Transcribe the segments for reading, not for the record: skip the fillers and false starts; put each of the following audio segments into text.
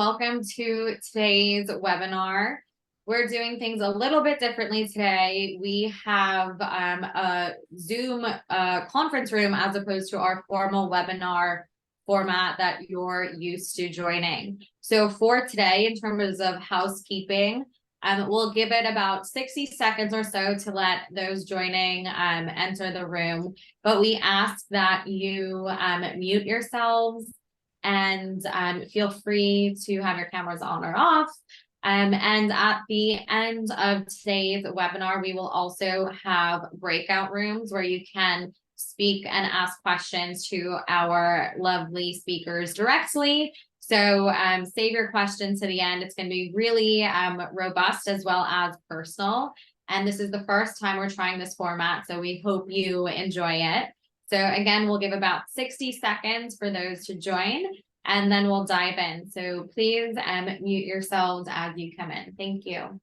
Welcome to today's webinar. We're doing things a little bit differently today. We have a Zoom conference room as opposed to our formal webinar format that you're used to joining. So for today, in terms of housekeeping, we'll give it about 60 seconds or so to let those joining enter the room. But we ask that you mute yourselves and feel free to have your cameras on or off. And at the end of today's webinar, we will also have breakout rooms where you can speak and ask questions to our lovely speakers directly. So save your questions to the end. It's going to be really robust as well as personal. And this is the first time we're trying this format, so we hope you enjoy it. So again, we'll give about 60 seconds for those to join, and then we'll dive in. So please mute yourselves as you come in. Thank you.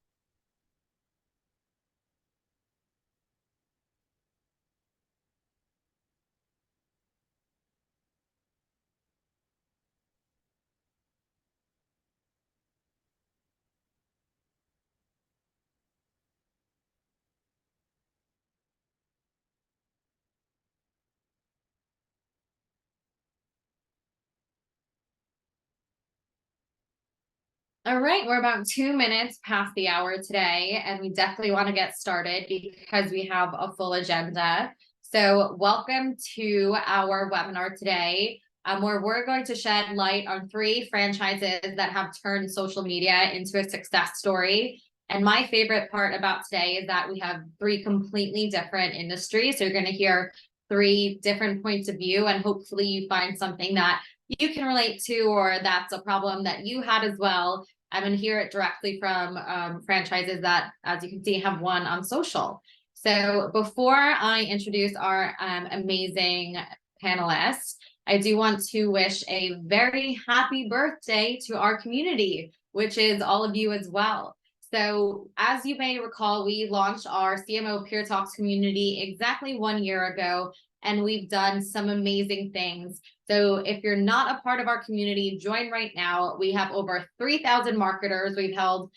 All right, we're about 2 minutes past the hour today, and we definitely want to get started because we have a full agenda. So welcome to our webinar today, where we're going to shed light on 3 franchises that have turned social media into a success story. And my favorite part about today is that we have 3 completely different industries. So you're going to hear 3 different points of view, and hopefully you find something that you can relate to, or that's a problem that you had as well. I'm going to hear it directly from franchises that, as you can see, have won on social. So before I introduce our amazing panelists, I do want to wish a very happy birthday to our community, which is all of you as well. So as you may recall, we launched our CMO Peer Talks community exactly 1 year ago, and we've done some amazing things. So if you're not a part of our community, join right now. We have over 3,000 marketers. We've held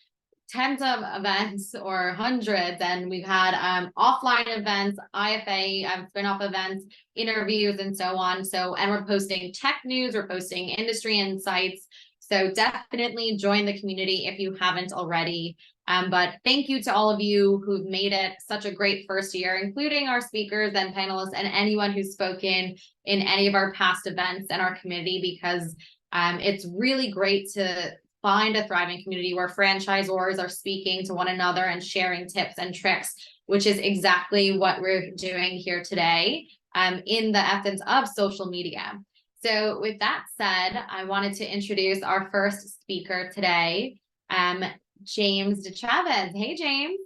tens of events or hundreds, and we've had offline events, IFA, spin-off events, interviews, and so on. And we're posting tech news, we're posting industry insights. So definitely join the community if you haven't already. But thank you to all of you who've made it such a great first year, including our speakers and panelists and anyone who's spoken in any of our past events and our community, because it's really great to find a thriving community where franchisors are speaking to one another and sharing tips and tricks, which is exactly what we're doing here today in the essence of social media. So with that said, I wanted to introduce our first speaker today, James DeChavez. Hey, James.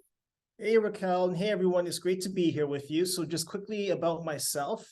Hey, Raquel, and hey, everyone. It's great to be here with you. So just quickly about myself,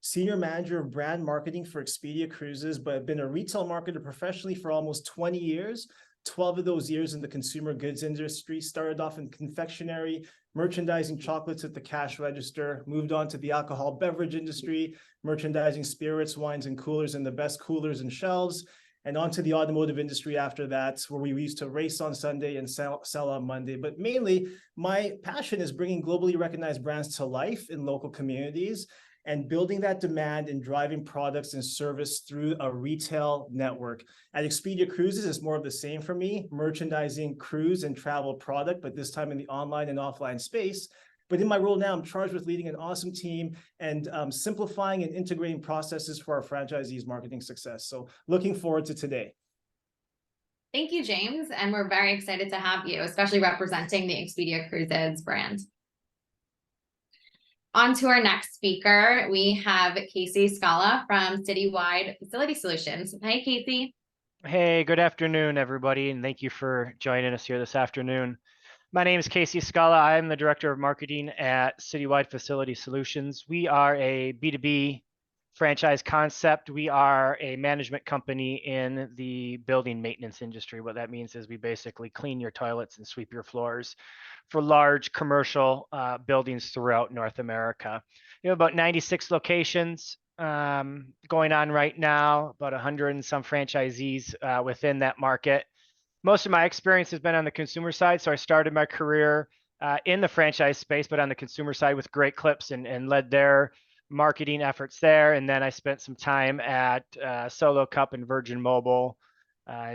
Senior Manager of Brand Marketing for Expedia Cruises, but I've been a retail marketer professionally for almost 20 years, 12 of those years in the consumer goods industry. Started off in confectionery, merchandising chocolates at the cash register, moved on to the alcohol beverage industry, merchandising spirits, wines, and coolers, and the best coolers and shelves, and onto the automotive industry after that, where we used to race on Sunday and sell on Monday. But mainly, my passion is bringing globally recognized brands to life in local communities and building that demand and driving products and service through a retail network. At Expedia Cruises, it's more of the same for me, merchandising cruise and travel product, but this time in the online and offline space. But in my role now, I'm charged with leading an awesome team and simplifying and integrating processes for our franchisees' marketing success. So looking forward to today. Thank you, James. And we're very excited to have you, especially representing the Expedia Cruises brand. On to our next speaker, we have Casey Scala from Citywide Facility Solutions. Hey, Casey. Hey, good afternoon, everybody, and thank you for joining us here this afternoon. My name is Casey Scala. I'm the Director of Marketing at Citywide Facility Solutions. We are a B2B franchise concept. We are a management company in the building maintenance industry. What that means is we basically clean your toilets and sweep your floors for large commercial buildings throughout North America. We have about 96 locations going on right now, about 100 and some franchisees within that market. Most of my experience has been on the consumer side. So I started my career in the franchise space, but on the consumer side with Great Clips and led their marketing efforts there. And then I spent some time at Solo Cup and Virgin Mobile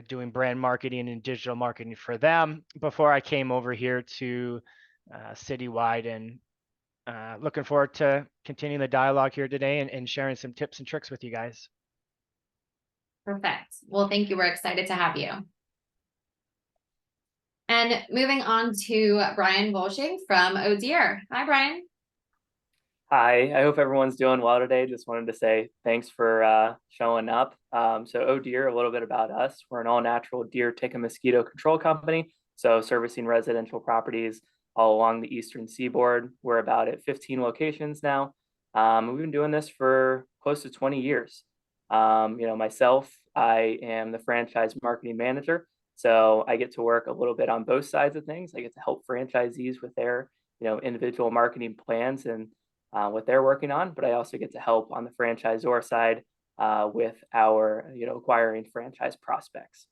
doing brand marketing and digital marketing for them before I came over here to Citywide, and looking forward to continuing the dialogue here today and sharing some tips and tricks with you guys. Perfect. Well, thank you. We're excited to have you. And moving on to Brian Volshing from ohDEER. Hi, Brian. Hi, I hope everyone's doing well today. Just wanted to say thanks for showing up. So ohDEER, a little bit about us. We're an all-natural deer tick and mosquito control company, so servicing residential properties all along the eastern seaboard. We're about at 15 locations now. We've been doing this for close to 20 years. Myself, I am the franchise marketing manager, so I get to work a little bit on both sides of things. I get to help franchisees with their individual marketing plans and what they're working on, but I also get to help on the franchisor side with our acquiring franchise prospects.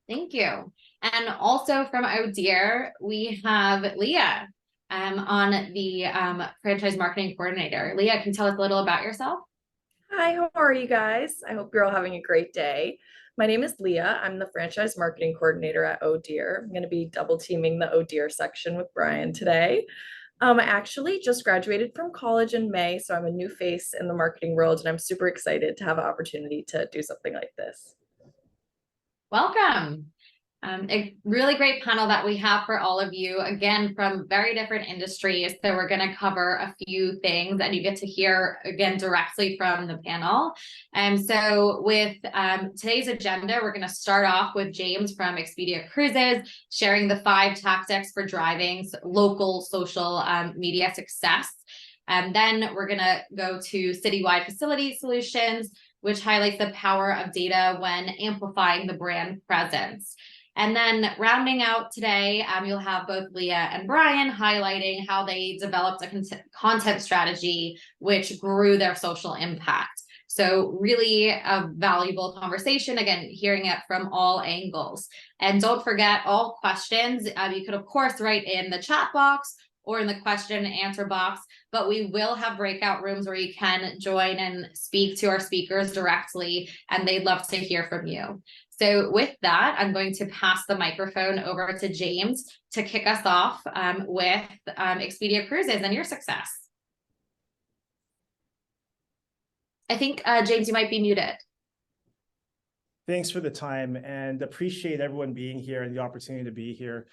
Thank you. And also from ohDEER, we have Leah on the franchise marketing coordinator. Leah, can you tell us a little about yourself? Hi, how are you guys? I hope you're all having a great day. My name is Leah. I'm the franchise marketing coordinator at ohDEER. I'm going to be double teaming the ohDEER section with Brian today. I actually just graduated from college in May, so I'm a new face in the marketing world, and I'm super excited to have an opportunity to do something like this. Welcome. A really great panel that we have for all of you, again, from very different industries. So we're going to cover a few things and you get to hear, again, directly from the panel. So with today's agenda, we're going to start off with James from Expedia Cruises, sharing the 5 tactics for driving local social media success. And then we're going to go to Citywide Facility Solutions, which highlights the power of data when amplifying the brand presence. And then rounding out today, you'll have both Leah and Brian highlighting how they developed a content strategy which grew their social impact. So really a valuable conversation, again, hearing it from all angles. And don't forget, all questions, you could, of course, write in the chat box or in the question and answer box, but we will have breakout rooms where you can join and speak to our speakers directly, and they'd love to hear from you. So with that, I'm going to pass the microphone over to James to kick us off with Expedia Cruises and your success. I think, James, you might be muted. Thanks for the time and appreciate everyone being here and the opportunity to be here.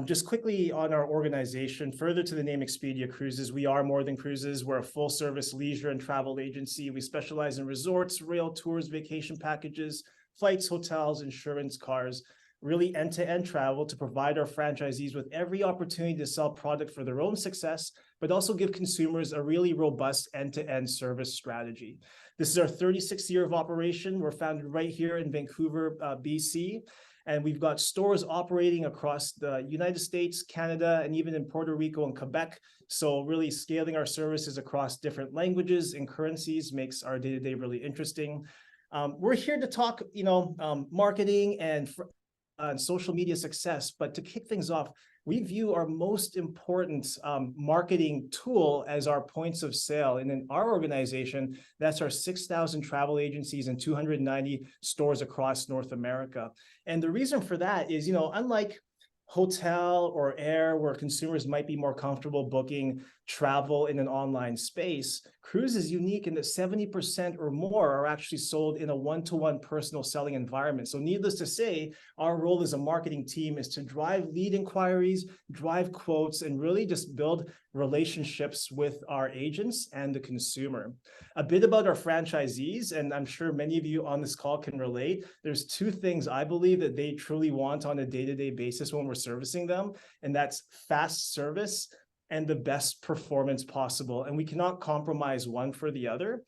Just quickly on our organization, further to the name Expedia Cruises, we are more than cruises. We're a full service leisure and travel agency. We specialize in resorts, rail tours, vacation packages, flights, hotels, insurance, cars, really end-to-end travel to provide our franchisees with every opportunity to sell product for their own success, but also give consumers a really robust end-to-end service strategy. This is our 36th year of operation. We're founded right here in Vancouver, BC. And we've got stores operating across the United States, Canada, and even in Puerto Rico and Quebec. So really scaling our services across different languages and currencies makes our day-to-day really interesting. We're here to talk, marketing and social media success. But to kick things off, we view our most important marketing tool as our points of sale. And in our organization, that's our 6,000 travel agencies and 290 stores across North America. And the reason for that is, unlike hotel or air, where consumers might be more comfortable booking travel in an online space, cruise is unique in that 70% or more are actually sold in a one-to-one personal selling environment. So needless to say, our role as a marketing team is to drive lead inquiries, drive quotes, and really just build relationships with our agents and the consumer. A bit about our franchisees, and I'm sure many of you on this call can relate. There's 2 things I believe that they truly want on a day-to-day basis when we're servicing them, and that's fast service and the best performance possible. And we cannot compromise one for the other.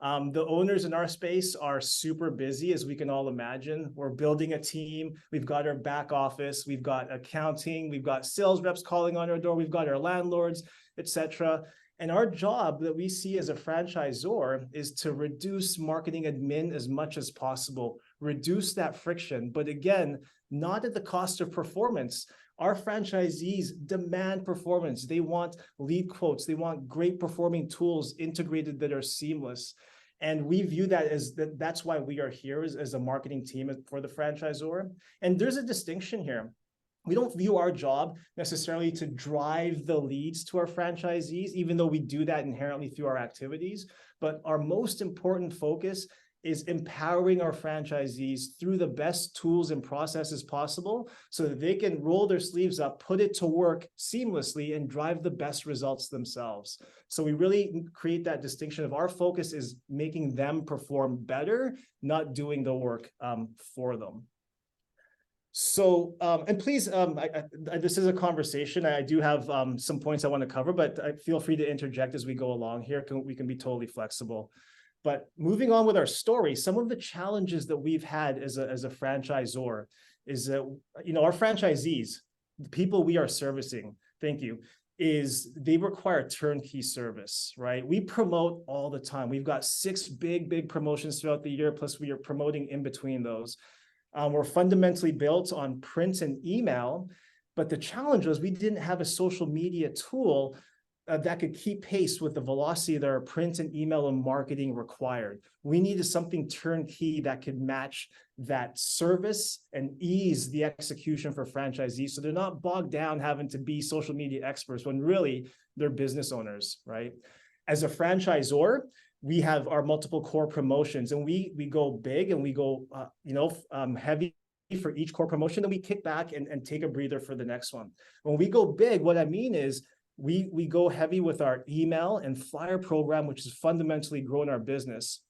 The owners in our space are super busy, as we can all imagine. We're building a team. We've got our back office. We've got accounting. We've got sales reps calling on our door. We've got our landlords, etc. And our job that we see as a franchisor is to reduce marketing admin as much as possible, reduce that friction, but again, not at the cost of performance. Our franchisees demand performance. They want lead quotes. They want great performing tools integrated that are seamless. And we view that as that's why we are here as a marketing team for the franchisor. And there's a distinction here. We don't view our job necessarily to drive the leads to our franchisees, even though we do that inherently through our activities. But our most important focus is empowering our franchisees through the best tools and processes possible so that they can roll their sleeves up, put it to work seamlessly, and drive the best results themselves. So we really create that distinction of our focus is making them perform better, not doing the work for them. So, and please, this is a conversation. I do have some points I want to cover, but feel free to interject as we go along here. We can be totally flexible. But moving on with our story, some of the challenges that we've had as a franchisor is that, our franchisees, the people we are servicing, thank you, is they require turnkey service, right? We promote all the time. We've got 6 big promotions throughout the year, plus we are promoting in between those. We're fundamentally built on print and email, but the challenge was we didn't have a social media tool that could keep pace with the velocity that our print and email and marketing required. We needed something turnkey that could match that service and ease the execution for franchisees so they're not bogged down having to be social media experts when really they're business owners, right? As a franchisor, we have our multiple core promotions and we go big and we go heavy for each core promotion, and we kick back and take a breather for the next one. When we go big, what I mean is we go heavy with our email and flyer program, which is fundamentally growing our business.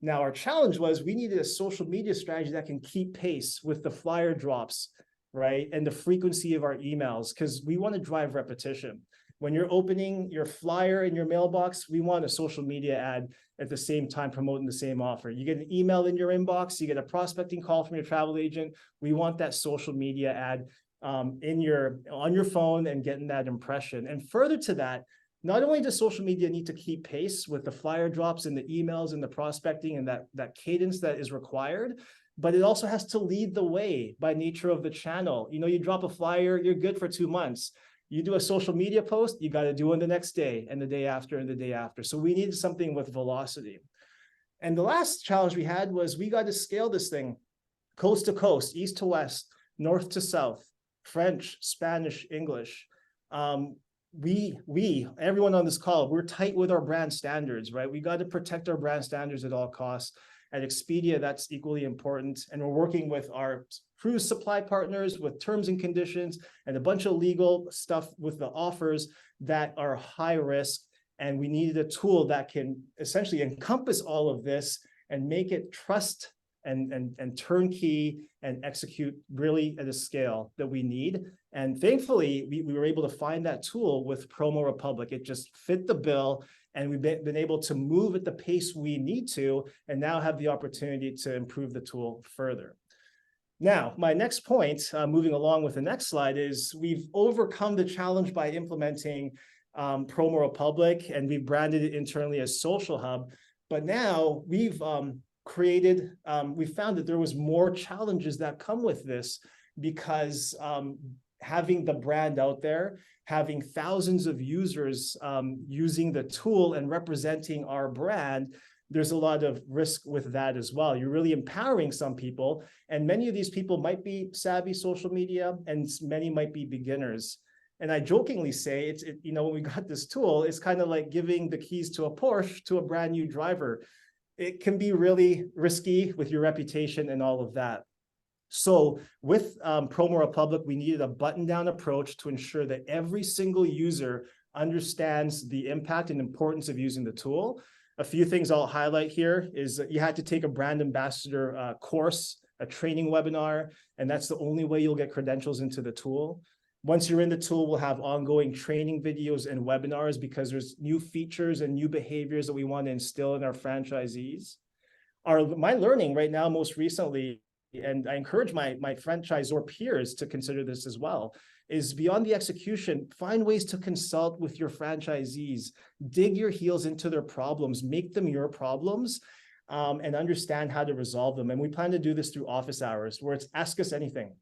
Now, our challenge was we needed a social media strategy that can keep pace with the flyer drops, right? And the frequency of our emails, because we want to drive repetition. When you're opening your flyer in your mailbox, we want a social media ad at the same time promoting the same offer. You get an email in your inbox, you get a prospecting call from your travel agent. We want that social media ad on your phone and getting that impression. And further to that, not only does social media need to keep pace with the flyer drops and the emails and the prospecting and that cadence that is required, but it also has to lead the way by nature of the channel. You drop a flyer, you're good for 2 months. You do a social media post, you got to do it the next day and the day after and the day after. So we needed something with velocity. And the last challenge we had was we got to scale this thing coast to coast, east to west, north to south, French, Spanish, English. Everyone on this call, we're tight with our brand standards, right? We got to protect our brand standards at all costs. At Expedia, that's equally important. And we're working with our cruise supply partners with terms and conditions and a bunch of legal stuff with the offers that are high risk. And we needed a tool that can essentially encompass all of this and make it trust and turnkey and execute really at a scale that we need. And thankfully, we were able to find that tool with Promo Republic. It just fit the bill. And we've been able to move at the pace we need to, and now have the opportunity to improve the tool further. Now, my next point, moving along with the next slide, is we've overcome the challenge by implementing Promo Republic, and we've branded it internally as Social Hub. But now we've we found that there was more challenges that come with this because having the brand out there, having thousands of users using the tool and representing our brand, there's a lot of risk with that as well. You're really empowering some people, and many of these people might be savvy social media, and many might be beginners. And I jokingly say, when we got this tool, it's kind of like giving the keys to a Porsche to a brand new driver. It can be really risky with your reputation and all of that. So with Promo Republic, we needed a button-down approach to ensure that every single user understands the impact and importance of using the tool. A few things I'll highlight here is that you had to take a brand ambassador course, a training webinar, and that's the only way you'll get credentials into the tool. Once you're in the tool, we'll have ongoing training videos and webinars because there's new features and new behaviors that we want to instill in our franchisees. My learning right now, most recently, and I encourage my franchisor peers to consider this as well, is beyond the execution, find ways to consult with your franchisees, dig your heels into their problems, make them your problems, and understand how to resolve them. And we plan to do this through office hours, where it's ask us anything,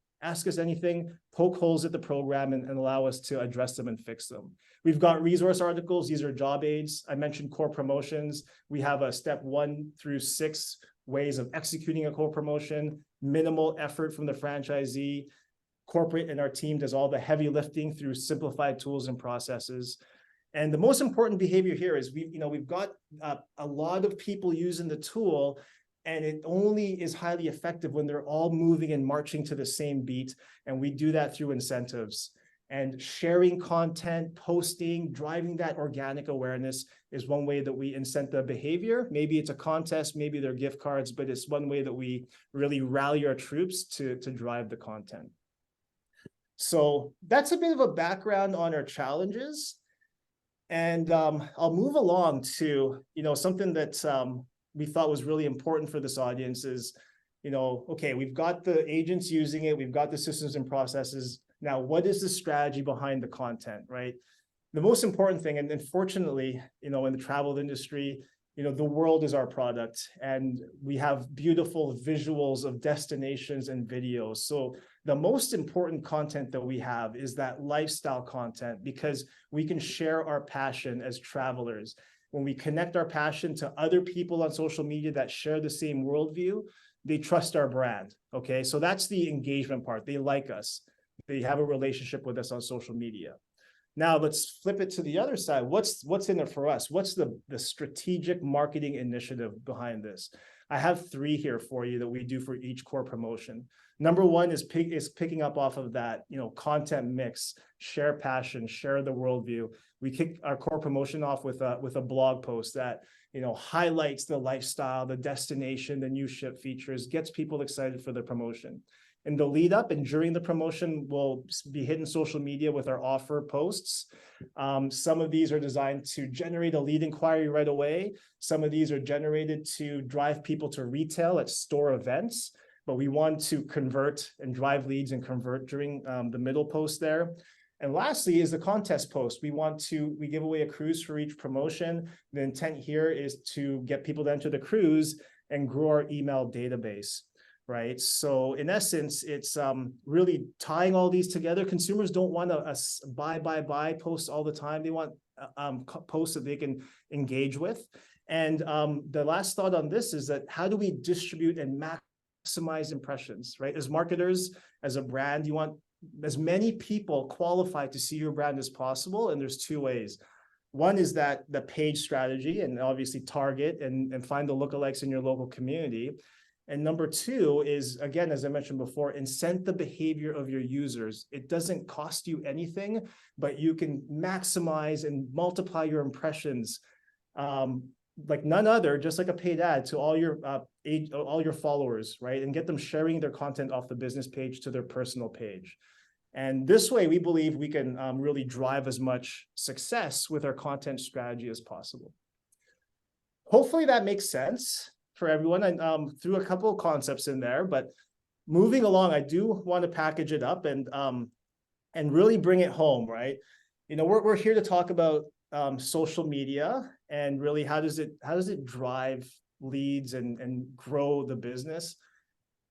poke holes at the program and allow us to address them and fix them. We've got resource articles. These are job aids. I mentioned core promotions. We have a step 1 through 6 ways of executing a core promotion, minimal effort from the franchisee. Corporate and our team does all the heavy lifting through simplified tools and processes. And the most important behavior here is we've got a lot of people using the tool, and it only is highly effective when they're all moving and marching to the same beat. And we do that through incentives. And sharing content, posting, driving that organic awareness is one way that we incent the behavior. Maybe it's a contest, maybe they're gift cards, but it's one way that we really rally our troops to drive the content. So that's a bit of a background on our challenges. And I'll move along to, something that we thought was really important for this audience is, okay, we've got the agents using it, we've got the systems and processes. Now, what is the strategy behind the content, right? The most important thing, and unfortunately, in the travel industry, the world is our product, and we have beautiful visuals of destinations and videos. So the most important content that we have is that lifestyle content, because we can share our passion as travelers. When we connect our passion to other people on social media that share the same worldview, they trust our brand, okay? So that's the engagement part. They like us. They have a relationship with us on social media. Now let's flip it to the other side. What's in it for us? What's the strategic marketing initiative behind this? I have 3 here for you that we do for each core promotion. Number 1 is picking up off of that, content mix, share passion, share the worldview. We kick our core promotion off with a blog post that, highlights the lifestyle, the destination, the new ship features, gets people excited for the promotion. In the lead up and during the promotion, we'll be hitting social media with our offer posts. Some of these are designed to generate a lead inquiry right away. Some of these are generated to drive people to retail at store events, but we want to convert and drive leads and convert during the middle post there. And lastly is the contest post. We give away a cruise for each promotion. The intent here is to get people to enter the cruise and grow our email database. Right. So in essence, it's really tying all these together. Consumers don't want to buy posts all the time. They want posts that they can engage with. And the last thought on this is that how do we distribute and maximize impressions, right? As marketers, as a brand, you want as many people qualified to see your brand as possible. And there's 2 ways. One is that the page strategy, and obviously target and find the lookalikes in your local community. And number 2 is, again, as I mentioned before, incent the behavior of your users. It doesn't cost you anything, but you can maximize and multiply your impressions like none other, just like a paid ad, to all your followers, right? And get them sharing their content off the business page to their personal page. And this way, we believe we can really drive as much success with our content strategy as possible. Hopefully that makes sense for everyone. I threw a couple of concepts in there, but moving along, I do want to package it up and really bring it home, right? We're here to talk about social media and really how does it drive leads and grow the business.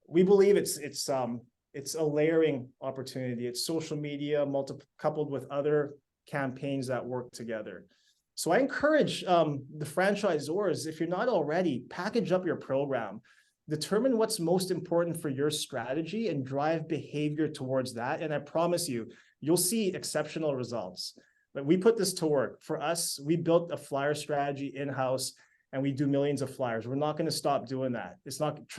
We believe it's a layering opportunity. It's social media coupled with other campaigns that work together. So I encourage the franchisors, if you're not already, package up your program, determine what's most important for your strategy and drive behavior towards that. And I promise you'll see exceptional results. But we put this to work. For us, we built a flyer strategy in-house and we do millions of flyers. We're not going to stop doing that.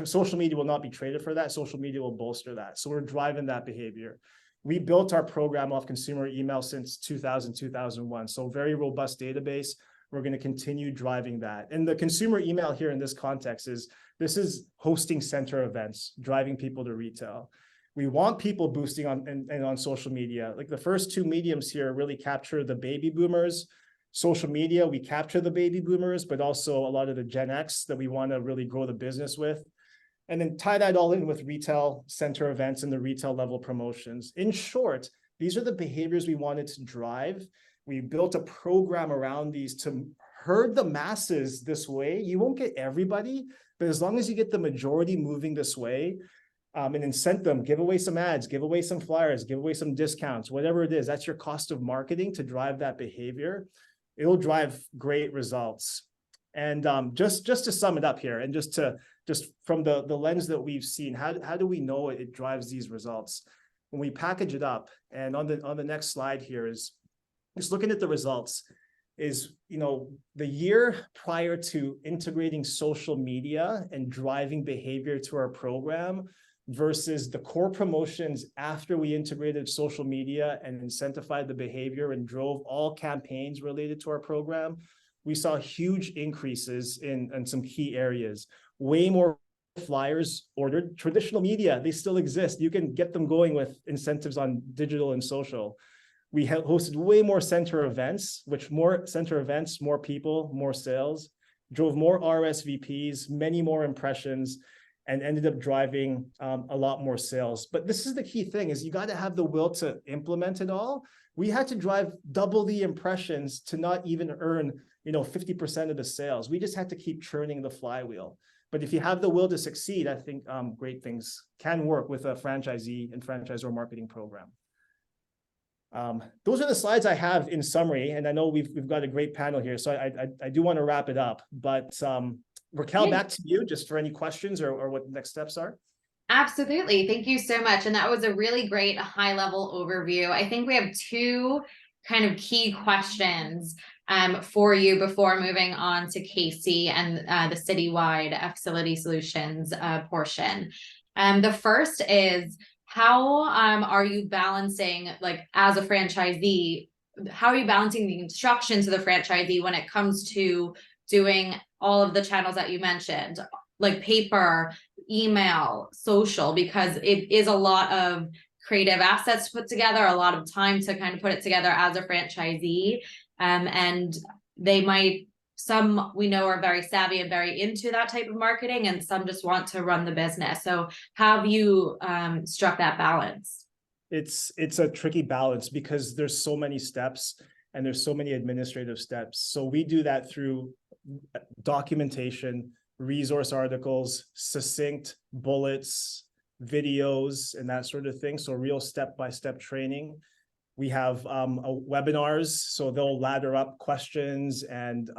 Social media will not be traded for that. Social media will bolster that. So we're driving that behavior. We built our program off consumer email since 2000, 2001. So very robust database. We're going to continue driving that. And the consumer email here in this context this is hosting center events, driving people to retail. We want people boosting on social media. Like the first 2 mediums here really capture the baby boomers. Social media, we capture the baby boomers, but also a lot of the Gen X that we want to really grow the business with. and then tie that all in with retail center events and the retail level promotions. In short, these are the behaviors we wanted to drive. We built a program around these to herd the masses this way. You won't get everybody, but as long as you get the majority moving this way, and incent them, give away some ads, give away some flyers, give away some discounts, whatever it is, that's your cost of marketing to drive that behavior. It'll drive great results. And just to sum it up here, and just from the lens that we've seen, how do we know it drives these results? When we package it up, and on the next slide here is just looking at the results, is, you know, the year prior to integrating social media and driving behavior to our program versus the core promotions after we integrated social media and incentivized the behavior and drove all campaigns related to our program, we saw huge increases in some key areas. Way more flyers ordered. Traditional media, they still exist. You can get them going with incentives on digital and social. We hosted way more center events, which more center events, more people, more sales, drove more RSVPs, many more impressions, and ended up driving a lot more sales. But this is the key thing, is you got to have the will to implement it all. We had to drive double the impressions to not even earn, you know, 50% of the sales. We just had to keep churning the flywheel. But if you have the will to succeed, I think great things can work with a franchisee and franchisor marketing program. Those are the slides I have in summary, and I know we've got a great panel here, so I do want to wrap it up. But Raquel, back to you, just for any questions or what the next steps are. Absolutely. Thank you so much. And that was a really great high-level overview. I think we have two kind of key questions for you before moving on to Casey and the citywide facility solutions portion. The first is, how are you balancing, like, as a franchisee, how are you balancing the instructions to the franchisee when it comes to doing all of the channels that you mentioned, like paper, email, social, because it is a lot of creative assets to put together, a lot of time to kind of put it together as a franchisee. And they might, some we know are very savvy and very into that type of marketing, and some just want to run the business. So how have you struck that balance? It's a tricky balance because there's so many steps and there's so many administrative steps. So we do that through documentation, resource articles, succinct bullets, videos, and that sort of thing. So real step-by-step training. We have webinars, so they'll ladder up questions and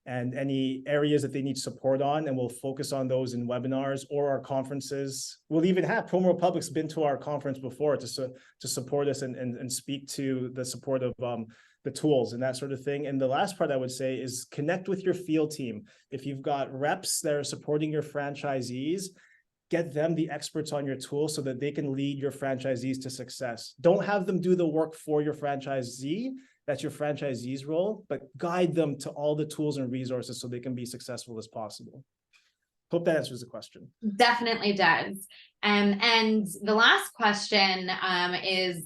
any areas that they need support on, and we'll focus on those in webinars or our conferences. We'll even have Promo Republic's been to our conference before to support us and speak to the support of the tools and that sort of thing. And the last part I would say is connect with your field team. If you've got reps that are supporting your franchisees, get them the experts on your tool so that they can lead your franchisees to success. Don't have them do the work for your franchisee. That's your franchisee's role, but guide them to all the tools and resources so they can be successful as possible. Hope that answers the question. Definitely does. And the last question is,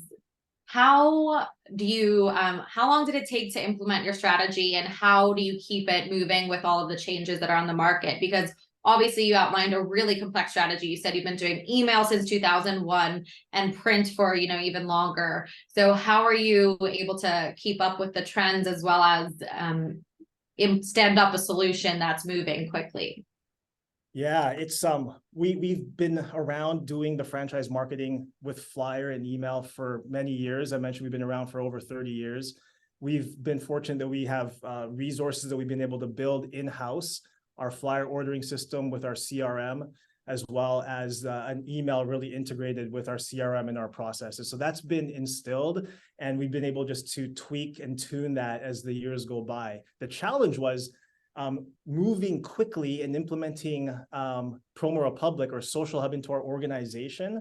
how long did it take to implement your strategy, and how do you keep it moving with all of the changes that are on the market? Because obviously you outlined a really complex strategy. You said you've been doing email since 2001 and print for, you know, even longer. So how are you able to keep up with the trends as well as stand up a solution that's moving quickly? Yeah, it's we've been around doing the franchise marketing with flyer and email for many years. I mentioned we've been around for over 30 years. We've been fortunate that we have resources that we've been able to build in-house, our flyer ordering system with our CRM, as well as an email really integrated with our CRM and our processes. So that's been instilled, and we've been able just to tweak and tune that as the years go by. The challenge was moving quickly and implementing Promo Republic or Social Hub into our organization.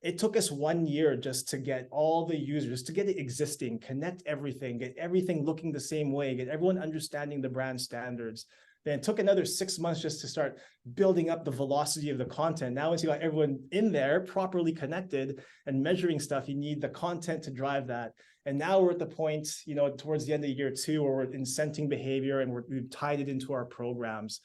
It took us 1 year just to get all the users, to get it existing, connect everything, get everything looking the same way, get everyone understanding the brand standards. Then it took another 6 months just to start building up the velocity of the content. Now, once you got everyone in there properly connected and measuring stuff, you need the content to drive that. And now we're at the point, you know, towards the end of year 2, where we're incenting behavior and we've tied it into our programs.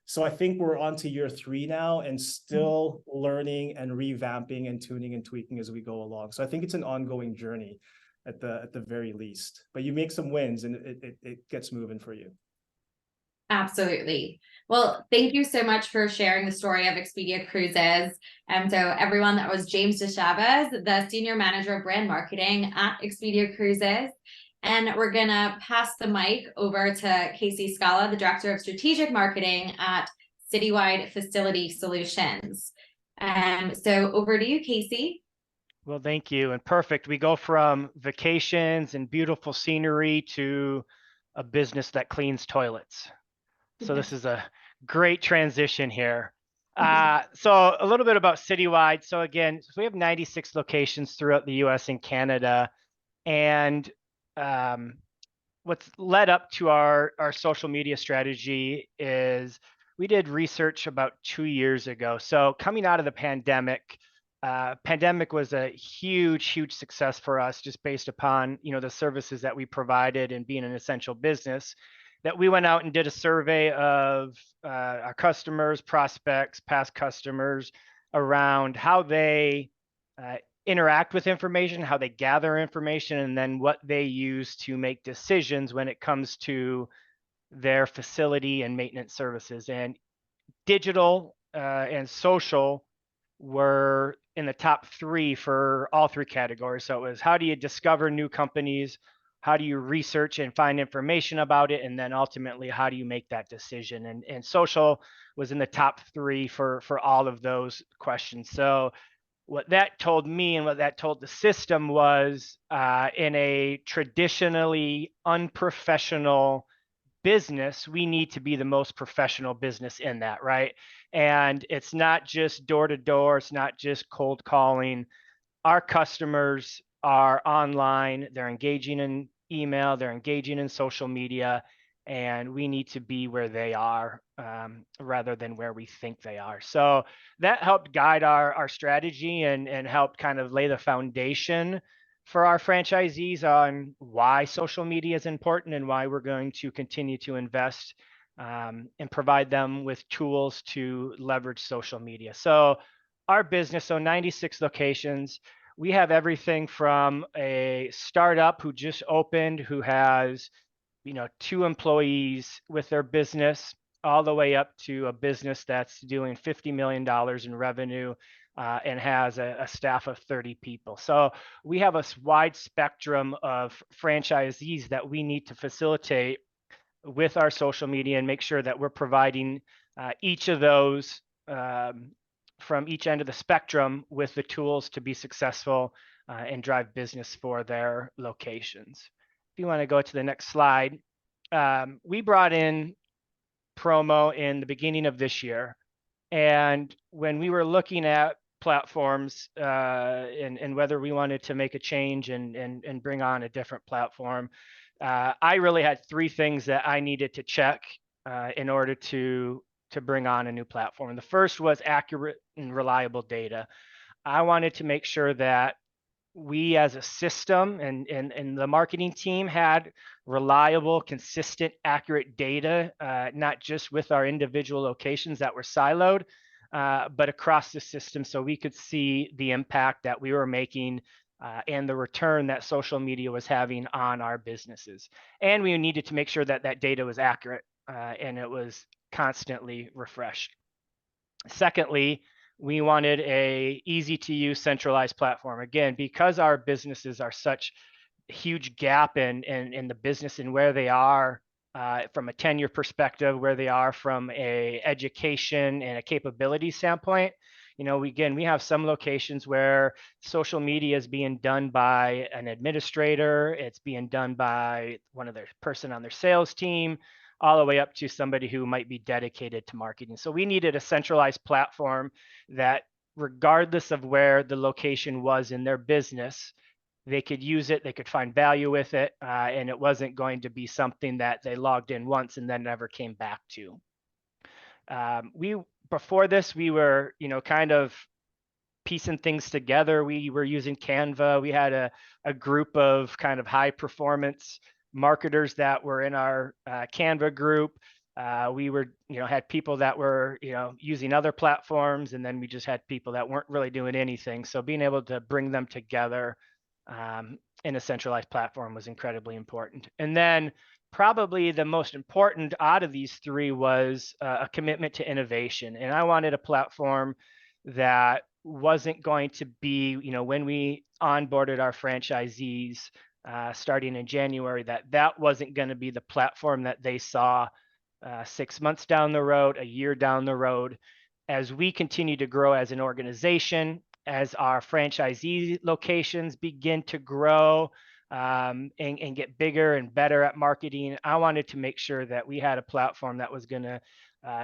So I think we're on to year 3 now and still learning and revamping and tuning and tweaking as we go along. So I think it's an ongoing journey at the very least. But you make some wins and it gets moving for you. Absolutely. Well, thank you so much for sharing the story of Expedia Cruises. And so everyone, that was James DeChavez, the Senior Manager of Brand Marketing at Expedia Cruises. And we're gonna pass the mic over to Casey Scala, the Director of Strategic Marketing at Citywide Facility Solutions. So over to you, Casey. Well, thank you. And perfect. We go from vacations and beautiful scenery to a business that cleans toilets. So this is a great transition here. So a little bit about Citywide. So again, we have 96 locations throughout the US and Canada. And what's led up to our social media strategy is we did research about 2 years ago. So coming out of the pandemic, pandemic was a huge success for us, just based upon the services that we provided and being an essential business. That we went out and did a survey of our customers, prospects, past customers around how they interact with information, how they gather information, and then what they use to make decisions when it comes to their facility and maintenance services. And digital and social were in the top 3 for all 3 categories. So it was, how do you discover new companies? How do you research and find information about it? And then ultimately, how do you make that decision? And social was in the top 3 for all of those questions. So what that told me and what that told the system was, in a traditionally unprofessional business, we need to be the most professional business in that, right? And it's not just door to door, it's not just cold calling. Our customers are online, they're engaging in email, they're engaging in social media, and we need to be where they are rather than where we think they are. So that helped guide our strategy and helped kind of lay the foundation for our franchisees on why social media is important and why we're going to continue to invest and provide them with tools to leverage social media. So our business, so 96 locations, we have everything from a startup who just opened, who has 2 employees with their business, all the way up to a business that's doing $50 million in revenue and has a staff of 30 people. So we have a wide spectrum of franchisees that we need to facilitate with our social media and make sure that we're providing each of those from each end of the spectrum with the tools to be successful and drive business for their locations. If you want to go to the next slide, we brought in promo in the beginning of this year. And when we were looking at platforms and whether we wanted to make a change and bring on a different platform, I really had 3 things that I needed to check in order to bring on a new platform. The first was accurate and reliable data. I wanted to make sure that we as a system and the marketing team had reliable, consistent, accurate data, not just with our individual locations that were siloed, but across the system, so we could see the impact that we were making and the return that social media was having on our businesses. And we needed to make sure that that data was accurate and it was constantly refreshed. Secondly, we wanted a easy to use centralized platform. Again, because our businesses are such a huge gap in the business and where they are from a tenure perspective, where they are from a education and a capability standpoint. We have some locations where social media is being done by an administrator, it's being done by one of their person on their sales team, all the way up to somebody who might be dedicated to marketing. So we needed a centralized platform that, regardless of where the location was in their business, they could use it, they could find value with it, and it wasn't going to be something that they logged in once and then never came back to. Before this, we were, kind of piecing things together. We were using Canva. We had a group of kind of high performance marketers that were in our Canva group. We were, had people that were, using other platforms, and then we just had people that weren't really doing anything. So being able to bring them together in a centralized platform was incredibly important. And then probably the most important out of these three was a commitment to innovation. And I wanted a platform that wasn't going to be, when we onboarded our franchisees starting in January, that wasn't going to be the platform that they saw 6 months down the road, a year down the road. As we continue to grow as an organization, as our franchisee locations begin to grow and get bigger and better at marketing, I wanted to make sure that we had a platform that was going to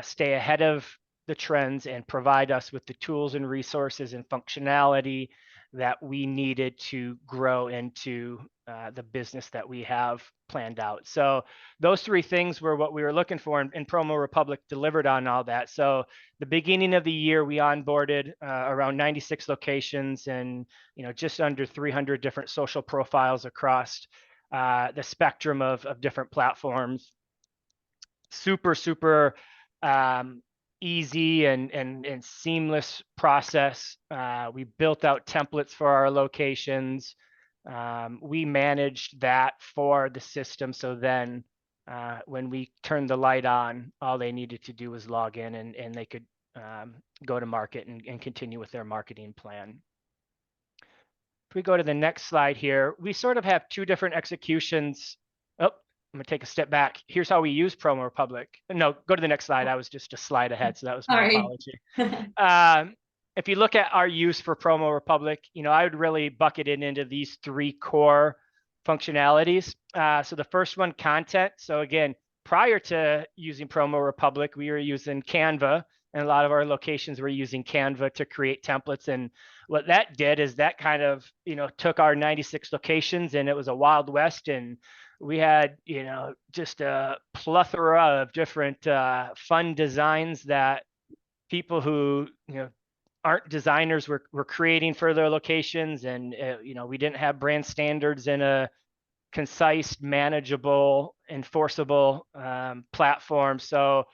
stay ahead of the trends and provide us with the tools and resources and functionality that we needed to grow into the business that we have planned out. So those three things were what we were looking for, and Promo Republic delivered on all that. So the beginning of the year, we onboarded around 96 locations and just under 300 different social profiles across the spectrum of different platforms. Super easy and seamless process. We built out templates for our locations. We managed that for the system. So then when we turned the light on, all they needed to do was log in and they could go to market and continue with their marketing plan. If we go to the next slide here, we sort of have two different executions. Oh, I'm gonna take a step back. Here's how we use Promo Republic. No, go to the next slide. I was just a slide ahead, so that was my apology. If you look at our use for Promo Republic, I would really bucket it into these three core functionalities. So the first one, content. So again, prior to using Promo Republic, we were using Canva, and a lot of our locations were using Canva to create templates. And what that did is that kind of, took our 96 locations, and it was a Wild West, and we had, just a plethora of different fun designs that people who, aren't designers were creating for their locations. And, we didn't have brand standards in a concise, manageable, enforceable platform. So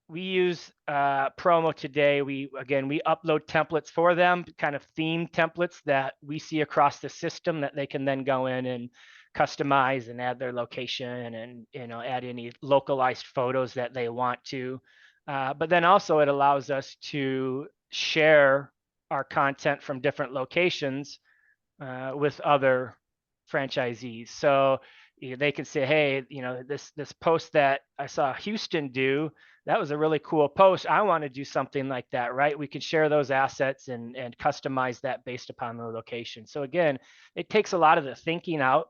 we use Promo today. We upload templates for them, kind of theme templates that we see across the system that they can then go in and customize and add their location and add any localized photos that they want to. But then also it allows us to share our content from different locations with other franchisees. So they can say, hey, this post that I saw Houston do, that was a really cool post. I want to do something like that, right? We can share those assets and customize that based upon the location. So again, it takes a lot of the thinking out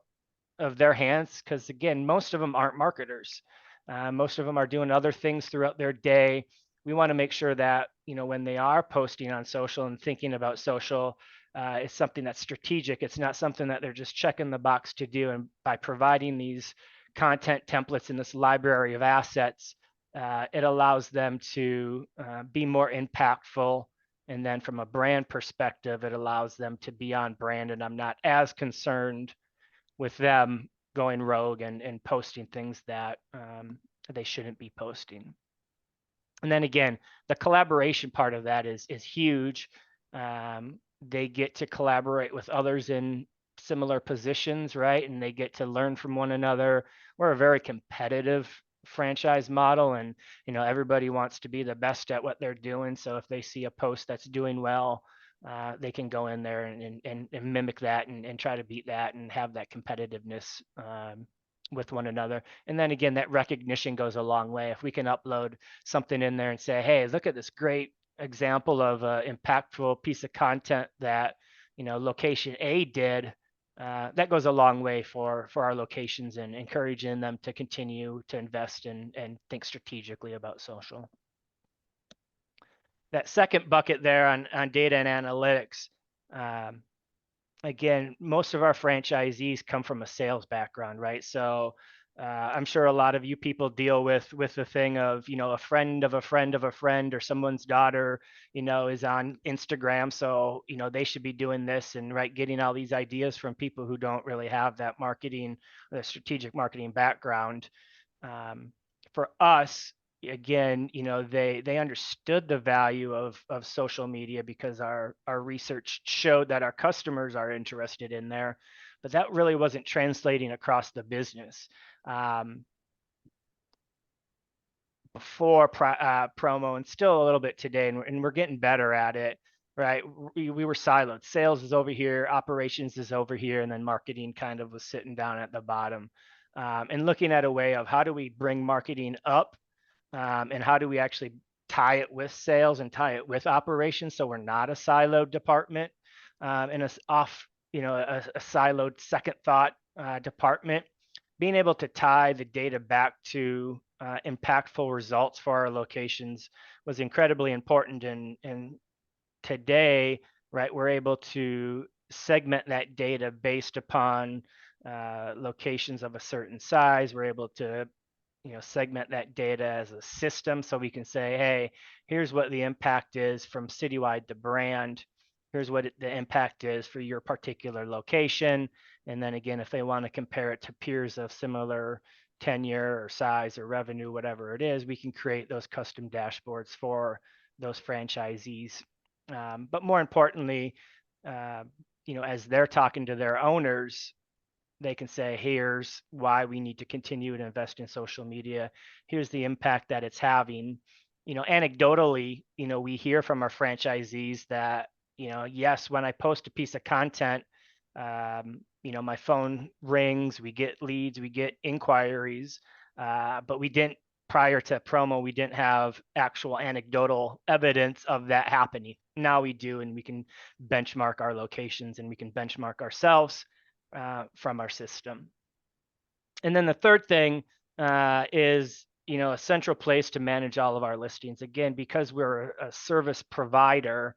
of their hands, because again, most of them aren't marketers. Most of them are doing other things throughout their day. We want to make sure that, when they are posting on social and thinking about social, it's something that's strategic. It's not something that they're just checking the box to do. And by providing these content templates in this library of assets, it allows them to be more impactful. And then from a brand perspective, it allows them to be on brand. And I'm not as concerned with them going rogue and posting things that they shouldn't be posting. And then again, the collaboration part of that is huge. They get to collaborate with others in similar positions, right? And they get to learn from one another. We're a very competitive franchise model, and everybody wants to be the best at what they're doing. So if they see a post that's doing well, they can go in there and mimic that and try to beat that and have that competitiveness with one another. And then again, that recognition goes a long way. If we can upload something in there and say, hey, look at this great example of an impactful piece of content that location A did, that goes a long way for our locations and encouraging them to continue to invest and think strategically about social. That second bucket there on data and analytics, again, most of our franchisees come from a sales background, right? So I'm sure a lot of you people deal with the thing of, a friend of a friend of a friend, or someone's daughter, is on Instagram. So, they should be doing this, and right, getting all these ideas from people who don't really have that marketing, the strategic marketing background. for us, again, they understood the value of social media because our research showed that our customers are interested in there, but that really wasn't translating across the business. Before promo, and still a little bit today, and we're getting better at it, right? We were siloed. Sales is over here, operations is over here, and then marketing kind of was sitting down at the bottom. And looking at a way of how do we bring marketing up, and how do we actually tie it with sales and tie it with operations, so we're not a siloed department, and a siloed second thought department. Being able to tie the data back to impactful results for our locations was incredibly important. And today, right, we're able to segment that data based upon locations of a certain size. We're able to segment that data as a system, so we can say, hey, here's what the impact is from citywide to brand. Here's what the impact is for your particular location. And then again, if they want to compare it to peers of similar tenure or size or revenue, whatever it is, we can create those custom dashboards for those franchisees. But more importantly, as they're talking to their owners, they can say, here's why we need to continue to invest in social media. Here's the impact that it's having. Anecdotally, we hear from our franchisees that, yes, when I post a piece of content, my phone rings, we get leads, we get inquiries, but prior to promo, we didn't have actual anecdotal evidence of that happening. Now we do, and we can benchmark our locations and we can benchmark ourselves from our system. And then the third thing is, a central place to manage all of our listings. Again, because we're a service provider,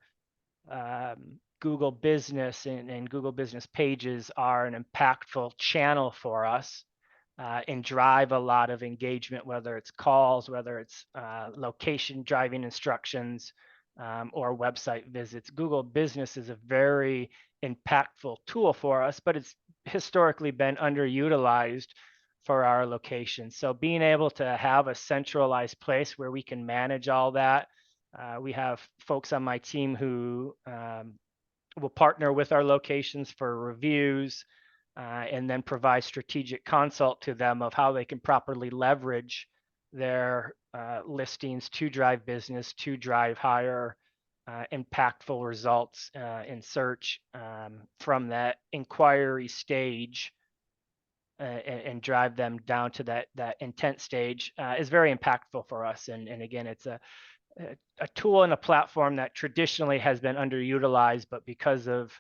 Google Business and Google Business pages are an impactful channel for us and drive a lot of engagement, whether it's calls, whether it's location driving instructions, or website visits. Google Business is a very impactful tool for us, but it's historically been underutilized for our location. So being able to have a centralized place where we can manage all that. We have folks on my team who will partner with our locations for reviews, and then provide strategic consult to them of how they can properly leverage their listings to drive business, to drive higher impactful results in search from that inquiry stage, and drive them down to that intent stage is very impactful for us. And again, it's a tool and a platform that traditionally has been underutilized, but because of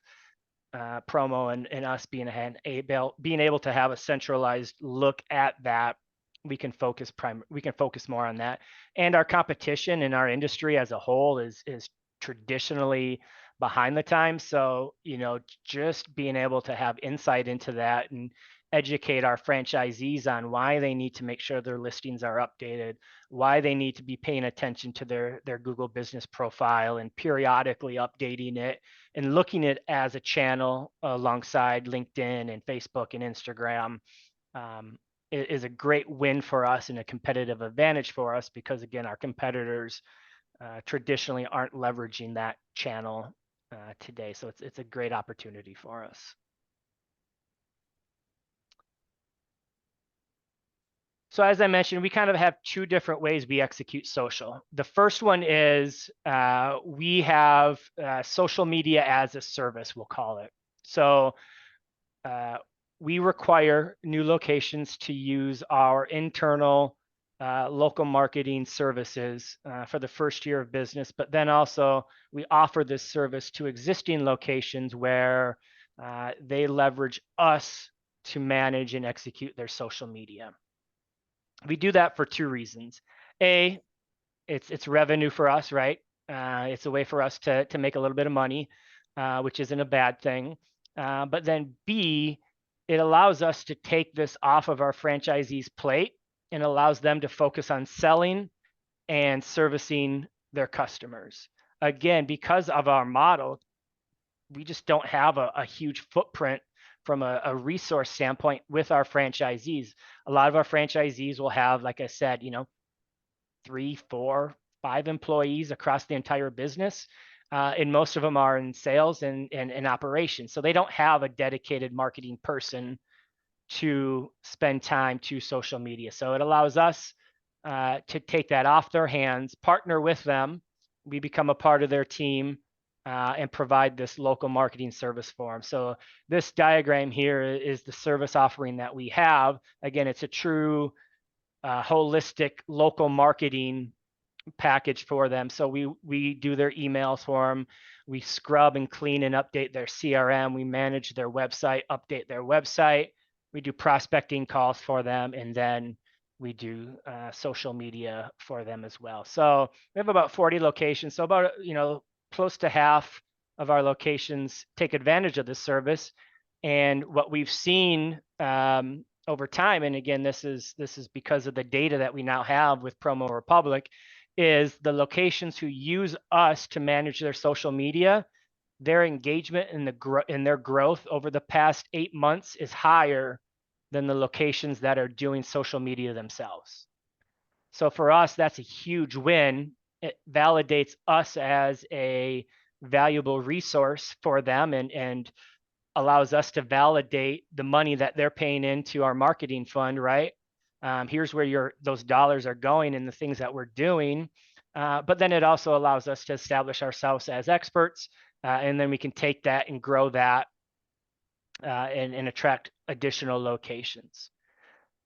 promo and us being able to have a centralized look at that, we can focus more on that. And our competition in our industry as a whole is traditionally behind the times. So, just being able to have insight into that and educate our franchisees on why they need to make sure their listings are updated, why they need to be paying attention to their Google Business profile and periodically updating it and looking at it as a channel alongside LinkedIn and Facebook and Instagram, is a great win for us and a competitive advantage for us, because again, our competitors traditionally aren't leveraging that channel today. So it's a great opportunity for us. So as I mentioned, we kind of have two different ways we execute social. The first one is we have social media as a service, we'll call it. So we require new locations to use our internal local marketing services for the first year of business, but then also we offer this service to existing locations where they leverage us to manage and execute their social media. We do that for two reasons. A, it's revenue for us, right? It's a way for us to make a little bit of money, which isn't a bad thing. But then B, it allows us to take this off of our franchisees' plate and allows them to focus on selling and servicing their customers. Again, because of our model, we just don't have a huge footprint from a resource standpoint with our franchisees. A lot of our franchisees will have, like I said, 3, 4, 5 employees across the entire business. And most of them are in sales and operations. So they don't have a dedicated marketing person to spend time to social media. So it allows us to take that off their hands, partner with them. We become a part of their team and provide this local marketing service for them. So this diagram here is the service offering that we have. Again, it's a true holistic local marketing package for them. So we do their emails for them. We scrub and clean and update their CRM. We manage their website, update their website. We do prospecting calls for them, and then we do social media for them as well. So we have about 40 locations. So about close to half of our locations take advantage of this service. And what we've seen over time, and again, this is because of the data that we now have with Promo Republic, is the locations who use us to manage their social media, their engagement in their growth over the past 8 months is higher than the locations that are doing social media themselves. So for us, that's a huge win. It validates us as a valuable resource for them and allows us to validate the money that they're paying into our marketing fund, right? Here's where those dollars are going and the things that we're doing. But then it also allows us to establish ourselves as experts, and then we can take that and grow that and attract additional locations.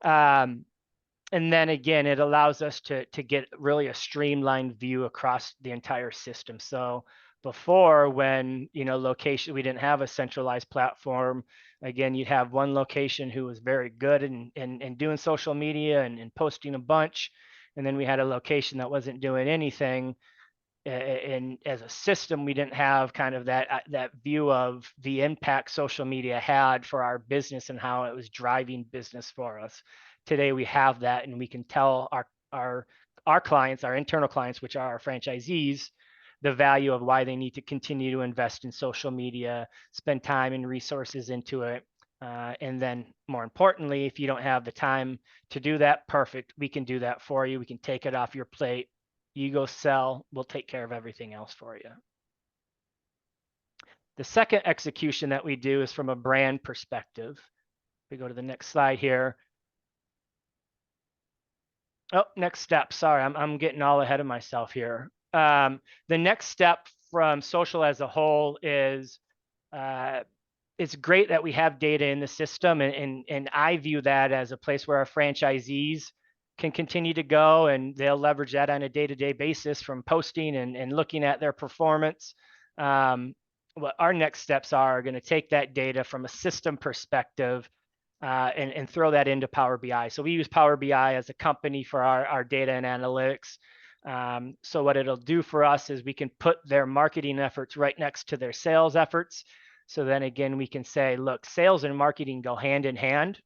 And then again, it allows us to get really a streamlined view across the entire system. So before, when location, we didn't have a centralized platform. Again, you'd have one location who was very good in doing social media and posting a bunch, and then we had a location that wasn't doing anything. And as a system, we didn't have kind of that view of the impact social media had for our business and how it was driving business for us. Today we have that, and we can tell our clients, our internal clients, which are our franchisees, the value of why they need to continue to invest in social media, spend time and resources into it. And then more importantly, if you don't have the time to do that, perfect. We can do that for you. We can take it off your plate. You go sell, we'll take care of everything else for you. The second execution that we do is from a brand perspective. We go to the next slide here. Oh, next step. Sorry, I'm getting all ahead of myself here. The next step from social as a whole is it's great that we have data in the system, and I view that as a place where our franchisees can continue to go, and they'll leverage that on a day-to-day basis from posting and looking at their performance. What our next steps are going to take that data from a system perspective and throw that into Power BI. So we use Power BI as a company for our data and analytics. So what it'll do for us is we can put their marketing efforts right next to their sales efforts. So then again, we can say, look, sales and marketing go hand in hand.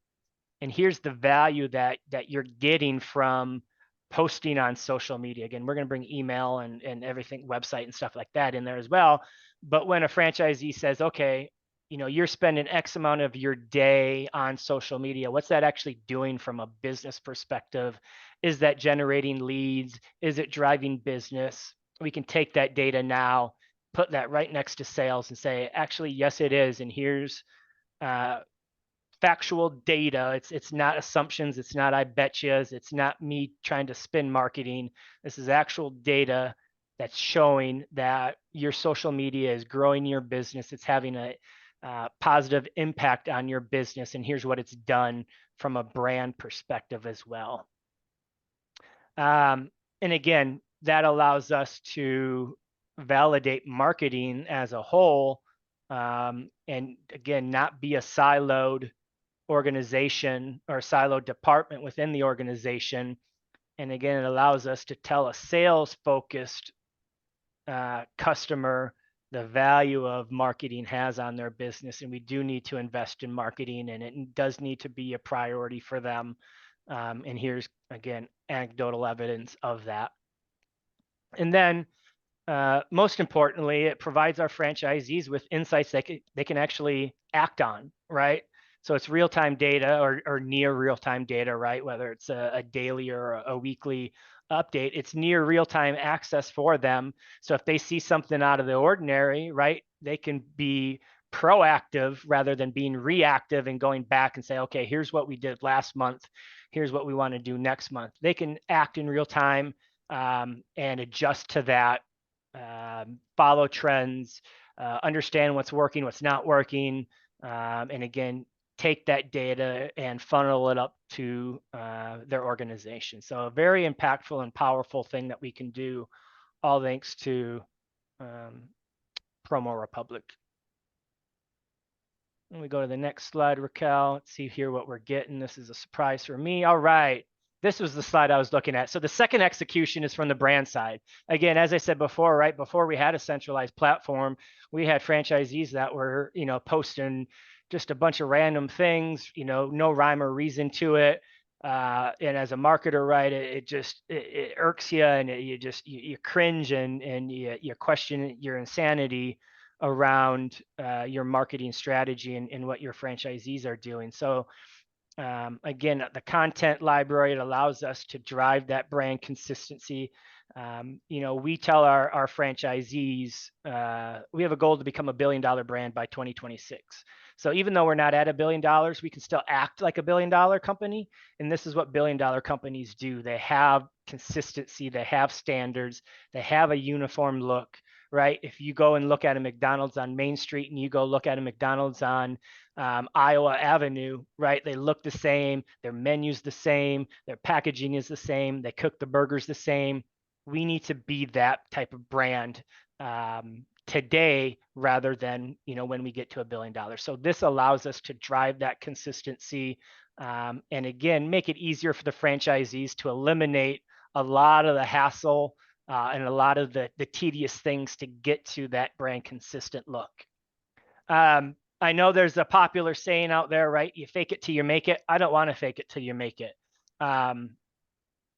And here's the value that you're getting from posting on social media. Again, we're going to bring email and everything, website and stuff like that in there as well. But when a franchisee says, okay, you're spending X amount of your day on social media, what's that actually doing from a business perspective? Is that generating leads? Is it driving business? We can take that data now, put that right next to sales and say, actually, yes, it is. And here's factual data. It's not assumptions. It's not I bet yous. It's not me trying to spin marketing. This is actual data that's showing that your social media is growing your business. It's having a positive impact on your business. And here's what it's done from a brand perspective as well. And again, that allows us to validate marketing as a whole. And again, not be a siloed organization or siloed department within the organization. And again, it allows us to tell a sales focused customer the value of marketing has on their business. And we do need to invest in marketing, and it does need to be a priority for them. And here's, again, anecdotal evidence of that. And then most importantly, it provides our franchisees with insights they can actually act on, right? So it's real-time data or near real-time data, right? Whether it's a daily or a weekly update, it's near real-time access for them. So if they see something out of the ordinary, right, they can be proactive rather than being reactive and going back and say, okay, here's what we did last month. Here's what we want to do next month. They can act in real time and adjust to that, follow trends, understand what's working, what's not working, and again, take that data and funnel it up to their organization. So a very impactful and powerful thing that we can do, all thanks to Promo Republic. And we go to the next slide, Raquel. Let's see here what we're getting. This is a surprise for me. All right. This was the slide I was looking at. So the second execution is from the brand side. Again, as I said before, right before we had a centralized platform, we had franchisees that were, posting just a bunch of random things, no rhyme or reason to it. And as a marketer, right, it irks you, and you cringe and you question your insanity around your marketing strategy and what your franchisees are doing. So again, the content library, it allows us to drive that brand consistency. We tell our franchisees, we have a goal to become $1 billion brand by 2026. So even though we're not at $1 billion, we can still act like $1 billion company. And this is what $1 billion companies do. They have consistency, they have standards, they have a uniform look, right? If you go and look at a McDonald's on Main Street and you go look at a McDonald's on Iowa Avenue, right? They look the same, their menu's the same, their packaging is the same, they cook the burgers the same. We need to be that type of brand today rather than, when we get to $1 billion. So this allows us to drive that consistency and again, make it easier for the franchisees to eliminate a lot of the hassle and a lot of the tedious things to get to that brand consistent look. I know there's a popular saying out there, right? You fake it till you make it. I don't want to fake it till you make it. I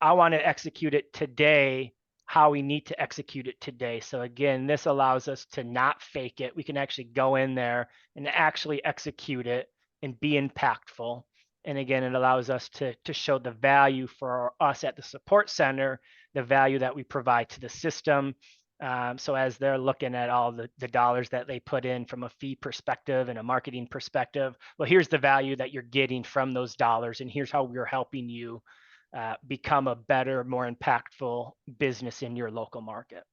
want to execute it today how we need to execute it today. So again, this allows us to not fake it. We can actually go in there and actually execute it and be impactful. And again, it allows us to show the value for us at the support center, the value that we provide to the system. So as they're looking at all the dollars that they put in from a fee perspective and a marketing perspective, well, here's the value that you're getting from those dollars, and here's how we're helping you become a better, more impactful business in your local market.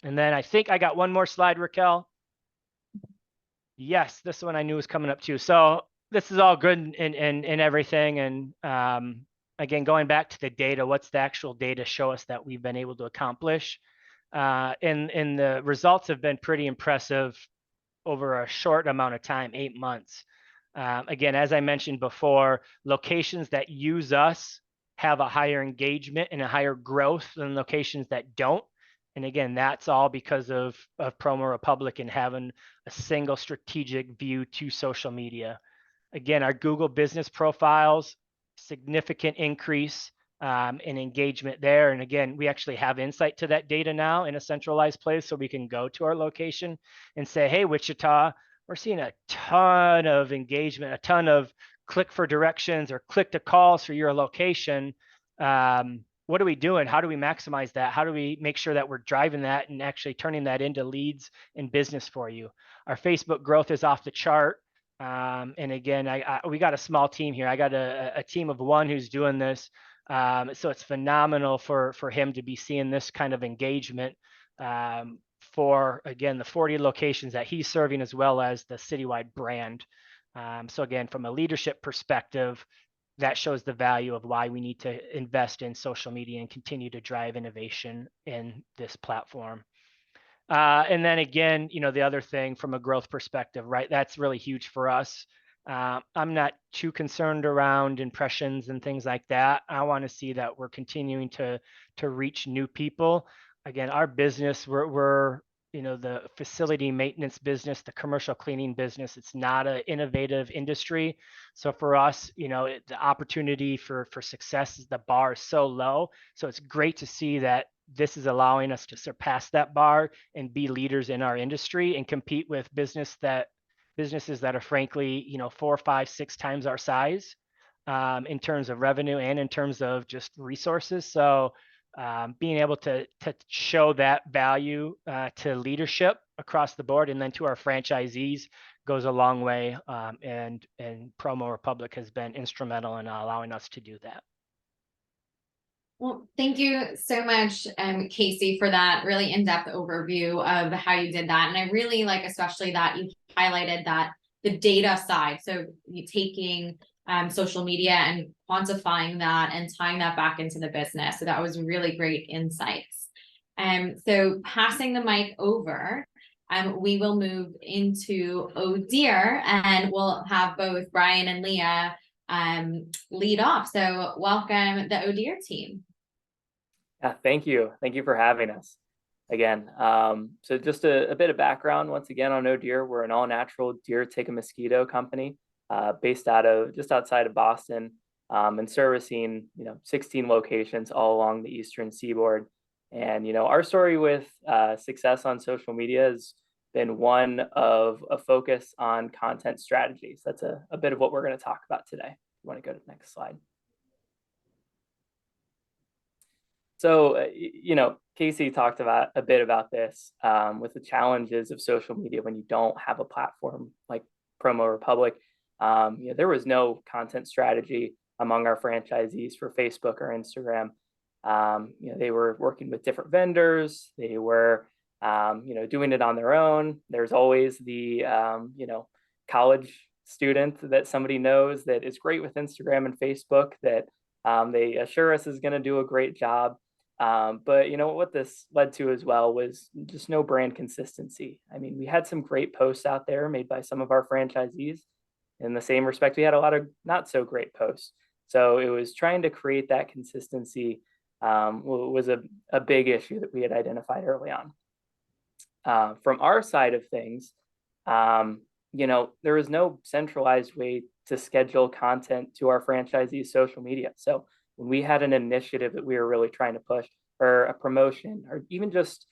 And then I think I got one more slide, Raquel. Yes, this one I knew was coming up too. So this is all good and everything. And again, going back to the data, what's the actual data show us that we've been able to accomplish? And the results have been pretty impressive over a short amount of time, 8 months. Again, as I mentioned before, locations that use us have a higher engagement and a higher growth than locations that don't. And again, that's all because of Promo Republic and having a single strategic view to social media. Again, our Google business profiles, significant increase in engagement there. And again, we actually have insight to that data now in a centralized place, so we can go to our location and say, hey, Wichita, we're seeing a ton of engagement, a ton of click for directions or click to calls for your location. What are we doing? How do we maximize that? How do we make sure that we're driving that and actually turning that into leads and business for you? Our Facebook growth is off the chart. And again, we got a small team here. I got a team of one who's doing this. So it's phenomenal for him to be seeing this kind of engagement for, again, the 40 locations that he's serving, as well as the citywide brand. So again, from a leadership perspective, that shows the value of why we need to invest in social media and continue to drive innovation in this platform. And then again, the other thing from a growth perspective, right? That's really huge for us. I'm not too concerned around impressions and things like that. I want to see that we're continuing to reach new people. Again, our business, we're the facility maintenance business, the commercial cleaning business, it's not an innovative industry. So for us, the opportunity for success is, the bar is so low. So it's great to see that this is allowing us to surpass that bar and be leaders in our industry and compete with businesses that are frankly, 4, 5, 6 times our size in terms of revenue and in terms of just resources. So being able to show that value to leadership across the board and then to our franchisees goes a long way. And Promo Republic has been instrumental in allowing us to do that. Well, thank you so much, Casey, for that really in-depth overview of how you did that. And I really like, especially that you highlighted that the data side. So you taking social media and quantifying that and tying that back into the business. So that was really great insights. So passing the mic over, we will move into ohDEER, and we'll have both Brian and Leah lead off. So welcome the ohDEER team. Yeah, thank you. Thank you for having us again. So just a bit of background once again on ohDEER. We're an all-natural deer take a mosquito company based out of just outside of Boston and servicing 16 locations all along the eastern seaboard. And our story with success on social media has been one of a focus on content strategies. That's a bit of what we're going to talk about today. You want to go to the next slide? So, Casey talked about a bit about this with the challenges of social media when you don't have a platform like Promo Republic. There was no content strategy among our franchisees for Facebook or Instagram. They were working with different vendors. They were, doing it on their own. There's always the, college student that somebody knows that is great with Instagram and Facebook that they assure us is going to do a great job. But what this led to as well was just no brand consistency. I mean, we had some great posts out there made by some of our franchisees. In the same respect, we had a lot of not so great posts. So it was trying to create that consistency was a big issue that we had identified early on. From our side of things, there was no centralized way to schedule content to our franchisees' social media. So when we had an initiative that we were really trying to push, or a promotion, or even just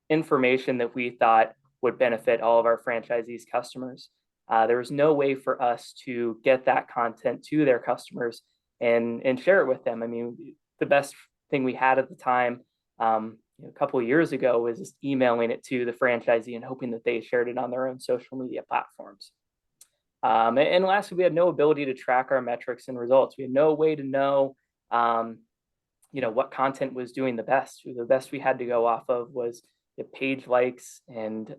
information that we thought would benefit all of our franchisees' customers, there was no way for us to get that content to their customers and share it with them. I mean, the best thing we had at the time, a couple of years ago, was just emailing it to the franchisee and hoping that they shared it on their own social media platforms. And lastly, we had no ability to track our metrics and results. We had no way to know, what content was doing the best. The best we had to go off of was the page likes and,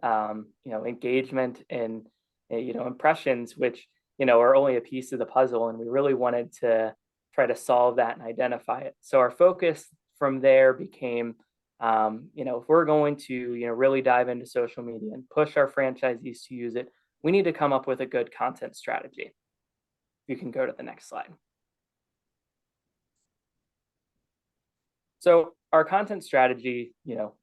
engagement and, impressions, which, are only a piece of the puzzle. And we really wanted to try to solve that and identify it. So our focus from there became, if we're going to, really dive into social media and push our franchisees to use it, we need to come up with a good content strategy. You can go to the next slide. So our content strategy,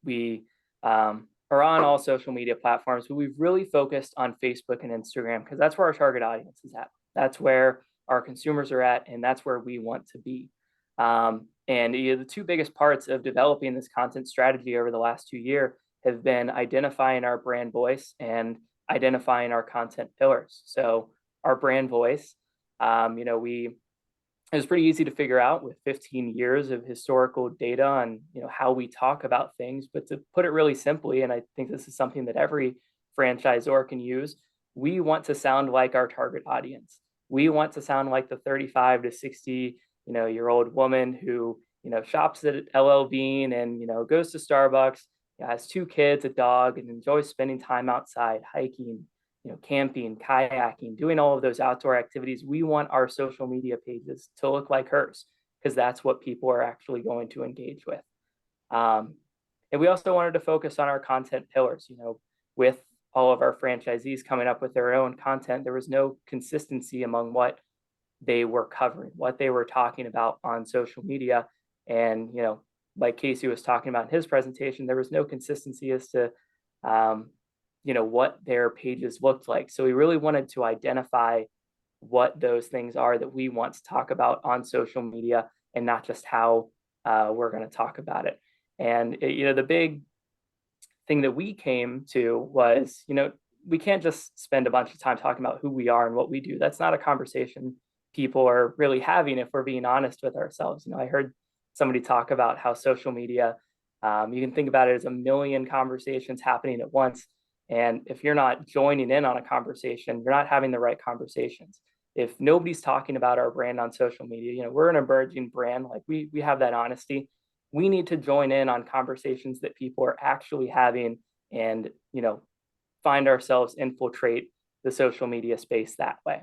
we are on all social media platforms, but we've really focused on Facebook and Instagram because that's where our target audience is at. That's where our consumers are at, and that's where we want to be. And the two biggest parts of developing this content strategy over the last 2 years have been identifying our brand voice and identifying our content pillars. So our brand voice, it was pretty easy to figure out with 15 years of historical data on, how we talk about things. But to put it really simply, and I think this is something that every franchisor can use, we want to sound like our target audience. We want to sound like the 35 to 60 year old woman who shops at LL Bean and goes to Starbucks, has 2 kids, a dog, and enjoys spending time outside, hiking, camping, kayaking, doing all of those outdoor activities. We want our social media pages to look like hers because that's what people are actually going to engage with. And we also wanted to focus on our content pillars. With all of our franchisees coming up with their own content, there was no consistency among what they were covering, what they were talking about on social media. And, like Casey was talking about in his presentation, there was no consistency as to, what their pages looked like. So we really wanted to identify what those things are that we want to talk about on social media and not just how we're going to talk about it. And the big thing that we came to was, we can't just spend a bunch of time talking about who we are and what we do. That's not a conversation people are really having if we're being honest with ourselves. I heard somebody talk about how social media, you can think about it as a million conversations happening at once. And if you're not joining in on a conversation, you're not having the right conversations. If nobody's talking about our brand on social media, we're an emerging brand, like we have that honesty. We need to join in on conversations that people are actually having and, find ourselves infiltrate the social media space that way.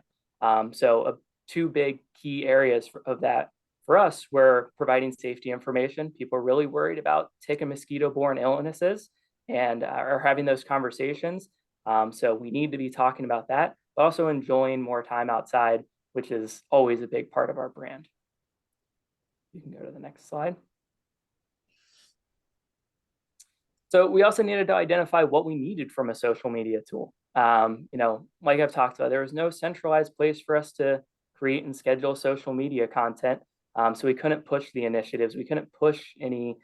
So two big key areas of that for us were providing safety information. People are really worried about tick and mosquito-borne illnesses and are having those conversations. So we need to be talking about that, but also enjoying more time outside, which is always a big part of our brand. You can go to the next slide. So we also needed to identify what we needed from a social media tool. Like I've talked about, there was no centralized place for us to create and schedule social media content. So we couldn't push the initiatives. We couldn't push any,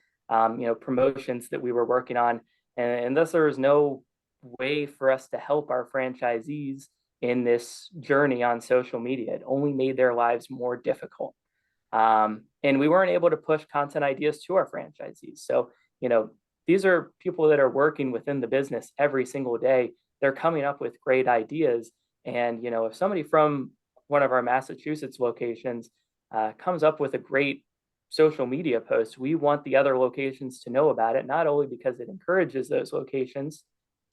promotions that we were working on. And thus there was no way for us to help our franchisees in this journey on social media. It only made their lives more difficult. And we weren't able to push content ideas to our franchisees. So, these are people that are working within the business every single day. They're coming up with great ideas. And, if somebody from one of our Massachusetts locations comes up with a great social media post, we want the other locations to know about it, not only because it encourages those locations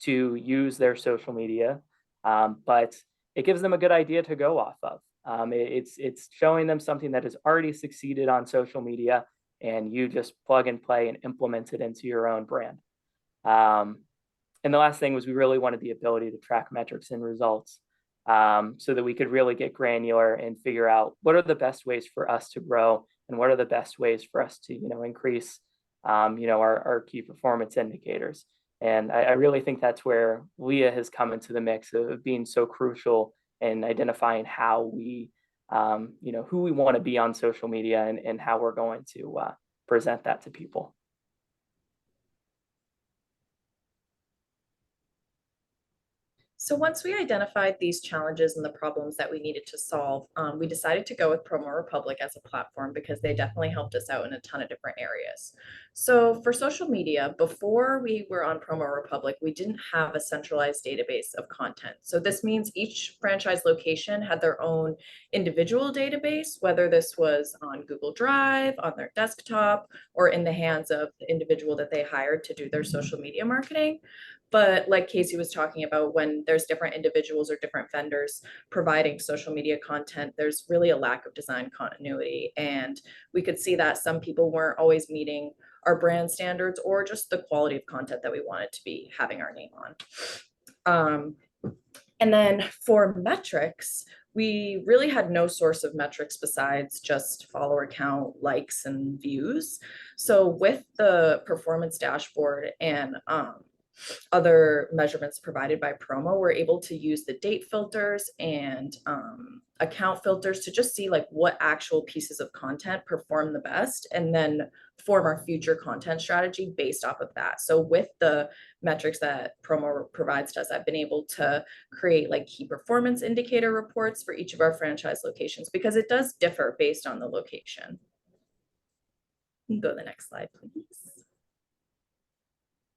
to use their social media, but it gives them a good idea to go off of. It's showing them something that has already succeeded on social media, and you just plug and play and implement it into your own brand. And the last thing was we really wanted the ability to track metrics and results, so that we could really get granular and figure out what are the best ways for us to grow and what are the best ways for us to increase our key performance indicators. And I really think that's where Leah has come into the mix of being so crucial in identifying how we who we want to be on social media and how we're going to present that to people. So once we identified these challenges and the problems that we needed to solve, we decided to go with Promo Republic as a platform because they definitely helped us out in a ton of different areas. So for social media, before we were on Promo Republic, we didn't have a centralized database of content. So this means each franchise location had their own individual database, whether this was on Google Drive, on their desktop, or in the hands of the individual that they hired to do their social media marketing. But like Casey was talking about, when there's different individuals or different vendors providing social media content, there's really a lack of design continuity. And we could see that some people weren't always meeting our brand standards or just the quality of content that we wanted to be having our name on. And then for metrics, we really had no source of metrics besides just follower count, likes, and views. So with the performance dashboard and other measurements provided by Promo, we're able to use the date filters and account filters to just see like what actual pieces of content perform the best, and then form our future content strategy based off of that. So with the metrics that Promo provides to us, I've been able to create like key performance indicator reports for each of our franchise locations, because it does differ based on the location. You can go to the next slide, please.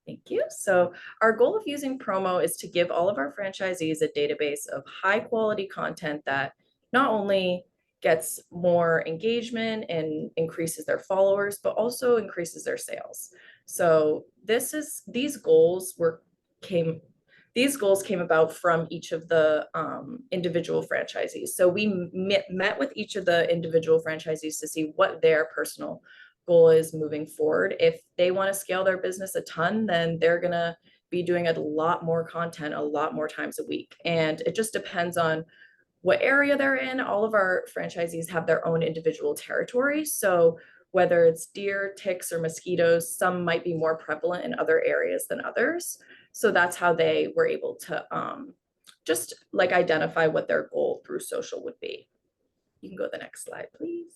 Thank you. So our goal of using Promo is to give all of our franchisees a database of high quality content that not only gets more engagement and increases their followers, but also increases their sales. So these goals came about from each of the individual franchisees. So we met with each of the individual franchisees to see what their personal goal is moving forward. If they want to scale their business a ton, then they're going to be doing a lot more content a lot more times a week. And it just depends on what area they're in. All of our franchisees have their own individual territory. So whether it's deer, ticks, or mosquitoes, some might be more prevalent in other areas than others. So that's how they were able to just like identify what their goal through social would be. You can go to the next slide, please.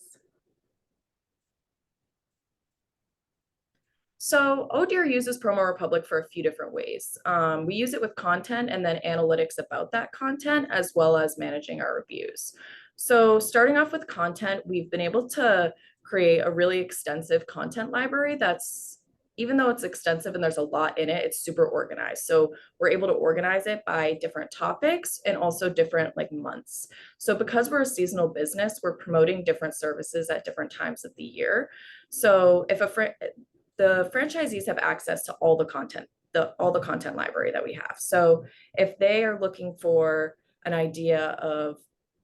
So ohDEER uses Promo Republic for a few different ways. We use it with content and then analytics about that content, as well as managing our reviews. So starting off with content, we've been able to create a really extensive content library that's, even though it's extensive and there's a lot in it, it's super organized. So we're able to organize it by different topics and also different like months. So because we're a seasonal business, we're promoting different services at different times of the year. So if the franchisees have access to all the content, all the content library that we have. So if they are looking for an idea of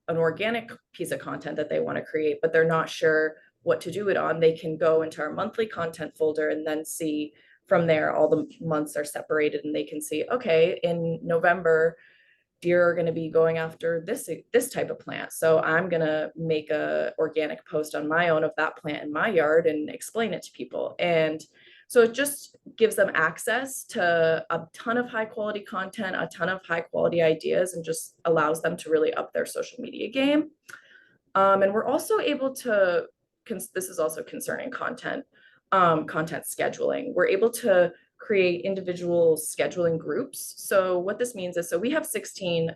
an organic piece of content that they want to create, but they're not sure what to do it on, they can go into our monthly content folder and then see from there, all the months are separated and they can see, okay, in November, deer are going to be going after this type of plant. So I'm going to make a organic post on my own of that plant in my yard and explain it to people. And so it just gives them access to a ton of high quality content, a ton of high quality ideas, and just allows them to really up their social media game. And we're also able to, this is also concerning content, content scheduling. We're able to create individual scheduling groups. So what this means is, so we have 16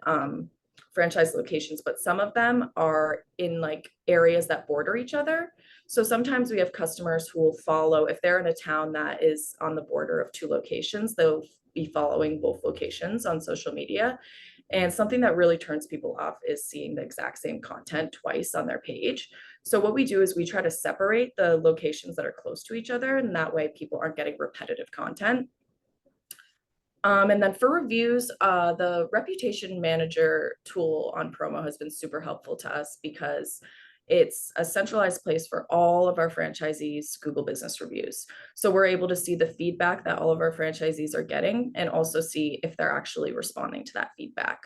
franchise locations, but some of them are in like areas that border each other. So sometimes we have customers who will follow, if they're in a town that is on the border of 2 locations, they'll be following both locations on social media. And something that really turns people off is seeing the exact same content twice on their page. So what we do is we try to separate the locations that are close to each other, and that way people aren't getting repetitive content. And then for reviews, the reputation manager tool on Promo has been super helpful to us because it's a centralized place for all of our franchisees' Google business reviews. So we're able to see the feedback that all of our franchisees are getting and also see if they're actually responding to that feedback.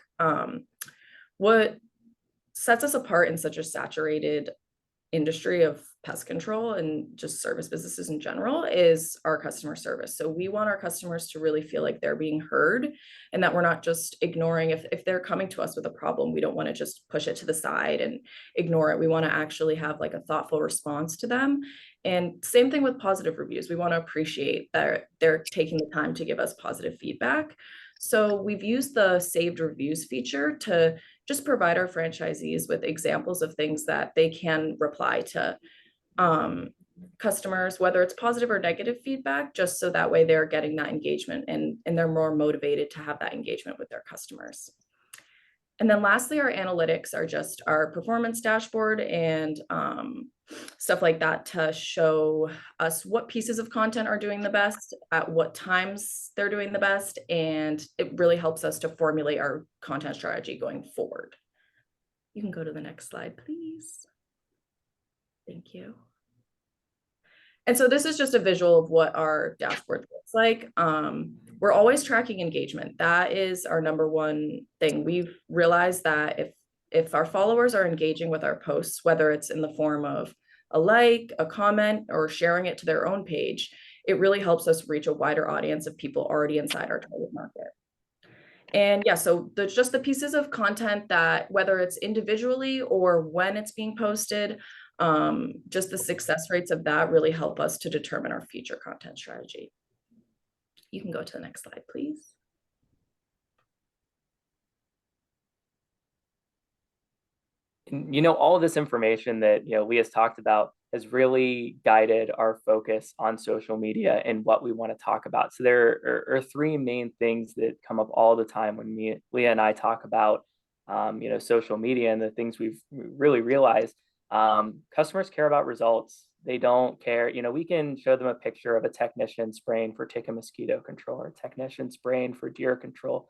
What sets us apart in such a saturated industry of pest control and just service businesses in general is our customer service. So we want our customers to really feel like they're being heard and that we're not just ignoring. If they're coming to us with a problem, we don't want to just push it to the side and ignore it. We want to actually have like a thoughtful response to them. And same thing with positive reviews. We want to appreciate that they're taking the time to give us positive feedback. So we've used the saved reviews feature to just provide our franchisees with examples of things that they can reply to customers, whether it's positive or negative feedback, just so that way they're getting that engagement and they're more motivated to have that engagement with their customers. And then lastly, our analytics are just our performance dashboard and stuff like that to show us what pieces of content are doing the best, at what times they're doing the best, and it really helps us to formulate our content strategy going forward. You can go to the next slide, please. Thank you. And so this is just a visual of what our dashboard looks like. We're always tracking engagement. That is our number one thing. We've realized that if our followers are engaging with our posts, whether it's in the form of a like, a comment, or sharing it to their own page, it really helps us reach a wider audience of people already inside our target market. And yeah, so there's just the pieces of content that, whether it's individually or when it's being posted, just the success rates of that really help us to determine our future content strategy. You can go to the next slide, please. And, all of this information that, Leah's talked about has really guided our focus on social media and what we want to talk about. So there are 3 main things that come up all the time when Leah and I talk about, social media, and the things we've really realized. Customers care about results. They don't care. We can show them a picture of a technician spraying for tick and mosquito control or a technician spraying for deer control,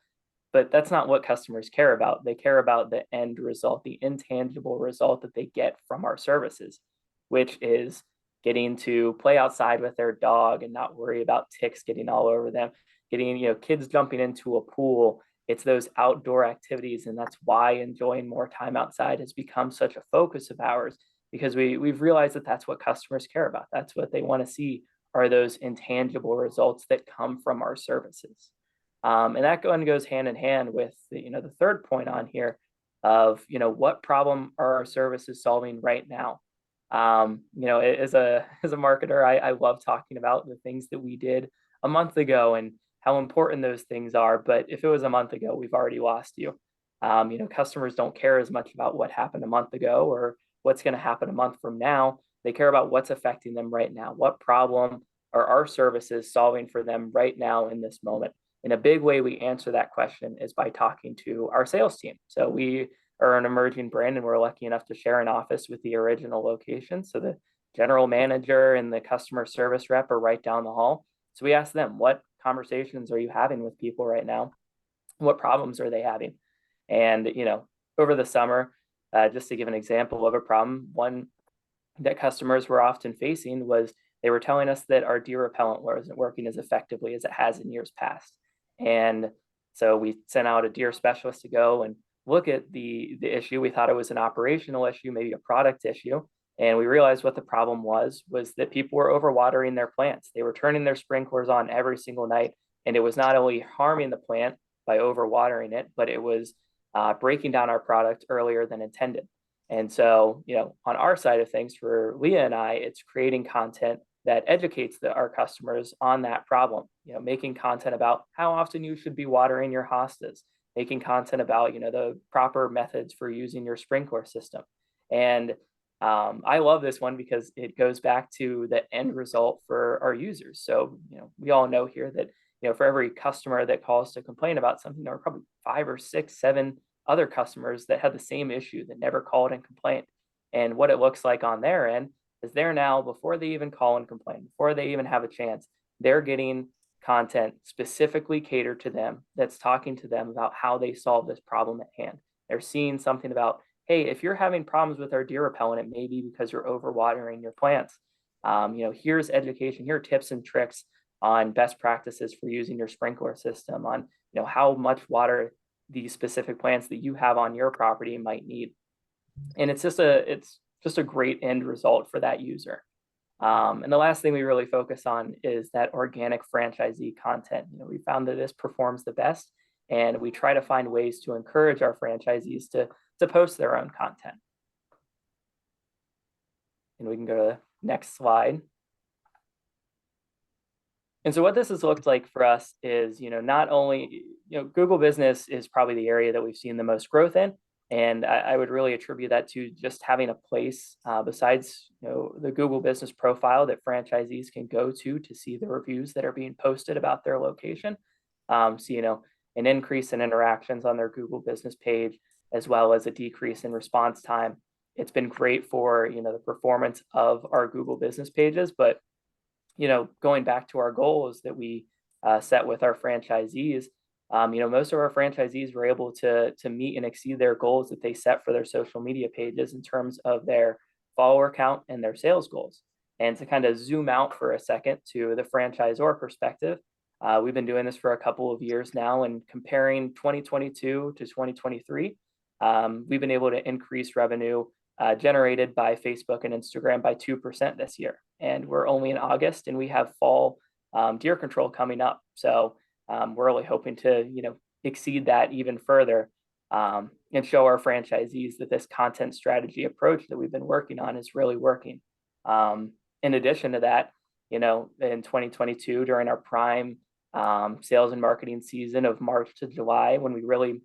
but that's not what customers care about. They care about the end result, the intangible result that they get from our services, which is getting to play outside with their dog and not worry about ticks getting all over them, getting, kids jumping into a pool. It's those outdoor activities, and that's why enjoying more time outside has become such a focus of ours, because we've realized that that's what customers care about. That's what they want to see, are those intangible results that come from our services. And that goes hand in hand with the third point on here of what problem are our services solving right now. As a marketer, I love talking about the things that we did a month ago and how important those things are. But if it was a month ago, we've already lost you. Customers don't care as much about what happened a month ago or what's going to happen a month from now. They care about what's affecting them right now. What problem are our services solving for them right now in this moment? In a big way, we answer that question is by talking to our sales team. So we are an emerging brand, and we're lucky enough to share an office with the original location. So the general manager and the customer service rep are right down the hall. So we ask them, what conversations are you having with people right now? What problems are they having? And, over the summer, just to give an example of a problem, one that customers were often facing was they were telling us that our deer repellent wasn't working as effectively as it has in years past. And so we sent out a deer specialist to go and look at the issue. We thought it was an operational issue, maybe a product issue. And we realized what the problem was that people were overwatering their plants. They were turning their sprinklers on every single night. And it was not only harming the plant by overwatering it, but it was breaking down our product earlier than intended. And so, on our side of things for Leah and I, it's creating content that educates our customers on that problem, making content about how often you should be watering your hostas, making content about, the proper methods for using your sprinkler system. And I love this one because it goes back to the end result for our users. So, we all know here that, for every customer that calls to complain about something, there are probably 5 or 6, 7 other customers that had the same issue that never called and complained. And what it looks like on their end is they're now, before they even call and complain, before they even have a chance, they're getting content specifically catered to them that's talking to them about how they solve this problem at hand. They're seeing something about, hey, if you're having problems with our deer repellent, it may be because you're overwatering your plants. Here's education, here are tips and tricks on best practices for using your sprinkler system, on how much water these specific plants that you have on your property might need. And it's just a great end result for that user. And the last thing we really focus on is that organic franchisee content. We found that this performs the best, and we try to find ways to encourage our franchisees to post their own content. And we can go to the next slide. And so what this has looked like for us is, not only, Google Business is probably the area that we've seen the most growth in. And I would really attribute that to just having a place besides, the Google Business profile that franchisees can go to see the reviews that are being posted about their location. So, an increase in interactions on their Google Business page, as well as a decrease in response time. It's been great for, the performance of our Google Business pages, but going back to our goals that we set with our franchisees, most of our franchisees were able to meet and exceed their goals that they set for their social media pages in terms of their follower count and their sales goals. And to kind of zoom out for a second to the franchisor perspective, we've been doing this for a couple of years now, and comparing 2022 to 2023, we've been able to increase revenue generated by Facebook and Instagram by 2% this year. And we're only in August, and we have fall deer control coming up. So we're really hoping to, exceed that even further and show our franchisees that this content strategy approach that we've been working on is really working. In addition to that, in 2022, during our prime sales and marketing season of March to July, when we really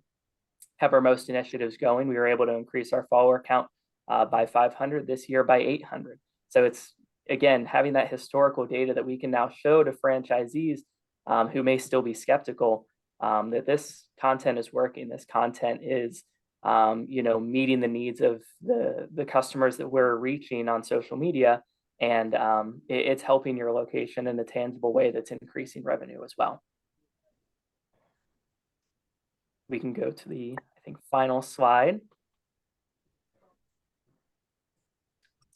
have our most initiatives going, we were able to increase our follower count by 500, this year by 800. So it's, again, having that historical data that we can now show to franchisees who may still be skeptical that this content is working. This content is, meeting the needs of the customers that we're reaching on social media, and it's helping your location in a tangible way that's increasing revenue as well. We can go to the, I think, final slide.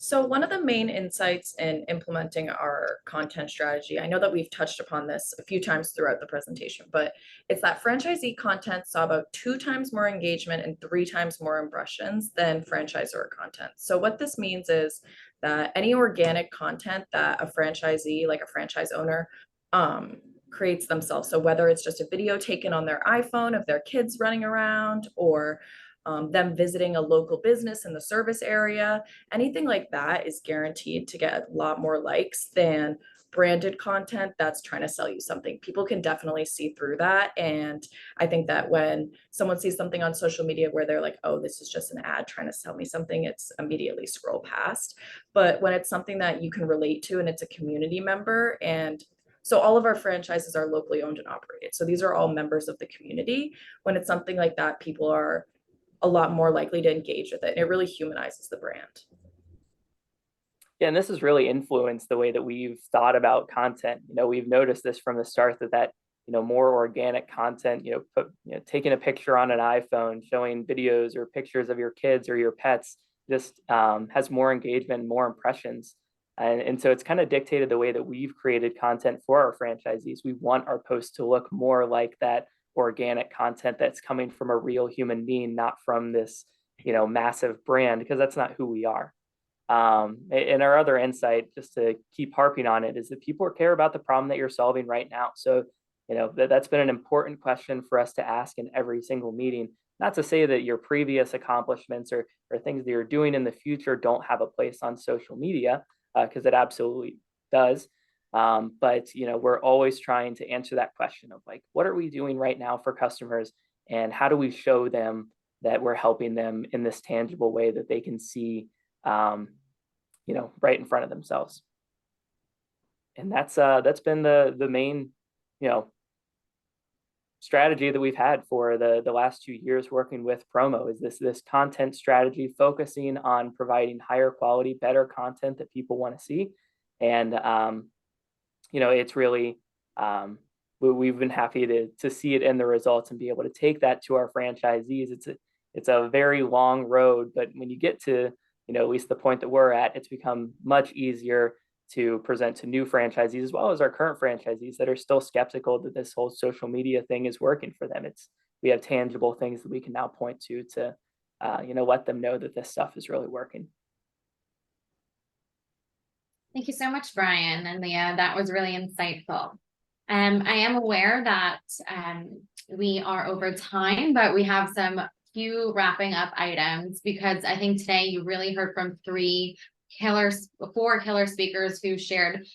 So one of the main insights in implementing our content strategy, I know that we've touched upon this a few times throughout the presentation, but it's that franchisee content saw about 2 times more engagement and 3 times more impressions than franchisor content. So what this means is that any organic content that a franchisee, like a franchise owner, creates themselves. So whether it's just a video taken on their iPhone of their kids running around, or them visiting a local business in the service area, anything like that is guaranteed to get a lot more likes than branded content that's trying to sell you something. People can definitely see through that. And I think that when someone sees something on social media where they're like, oh, this is just an ad trying to sell me something, it's immediately scroll past. But when it's something that you can relate to and it's a community member, and so all of our franchises are locally owned and operated. So these are all members of the community. When it's something like that, people are a lot more likely to engage with it. And it really humanizes the brand. Yeah, and this has really influenced the way that we've thought about content. We've noticed this from the start that more organic content, taking a picture on an iPhone, showing videos or pictures of your kids or your pets just has more engagement, more impressions. And so it's kind of dictated the way that we've created content for our franchisees. We want our posts to look more like that organic content that's coming from a real human being, not from this, massive brand, because that's not who we are. And our other insight, just to keep harping on it, is that people care about the problem that you're solving right now. So, that's been an important question for us to ask in every single meeting. Not to say that your previous accomplishments or things that you're doing in the future don't have a place on social media, because it absolutely does. But we're always trying to answer that question of like, what are we doing right now for customers, and how do we show them that we're helping them in this tangible way that they can see, right in front of themselves. And that's been the main, strategy that we've had for the last 2 years working with promo, is this content strategy focusing on providing higher quality, better content that people want to see. And it's really we've been happy to see it in the results and be able to take that to our franchisees. It's a very long road, but when you get to at least the point that we're at, it's become much easier to present to new franchisees as well as our current franchisees that are still skeptical that this whole social media thing is working for them. We have tangible things that we can now point to let them know that this stuff is really working. Thank you so much, Brian and Leah. That was really insightful. I am aware that we are over time, but we have some few wrapping up items, because I think today you really heard from four killer speakers who shared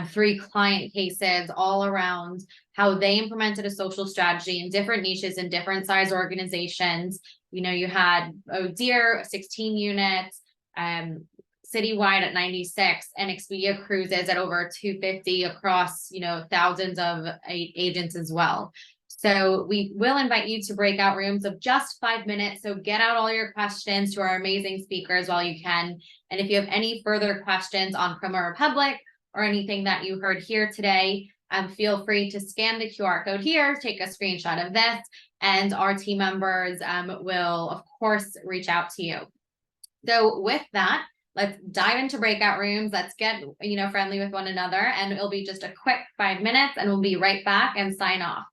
3 client cases all around how they implemented a social strategy in different niches and different size organizations. You had ohDEER 16 units, citywide at 96, and Expedia Cruises at over 250 across thousands of agents as well. So we will invite you to breakout rooms of just 5 minutes. So get out all your questions to our amazing speakers while you can. And if you have any further questions on Promo Republic or anything that you heard here today, feel free to scan the QR code here, take a screenshot of this, and our team members will, of course, reach out to you. So with that, let's dive into breakout rooms. Let's get, friendly with one another, and it'll be just a quick 5 minutes, and we'll be right back and sign off.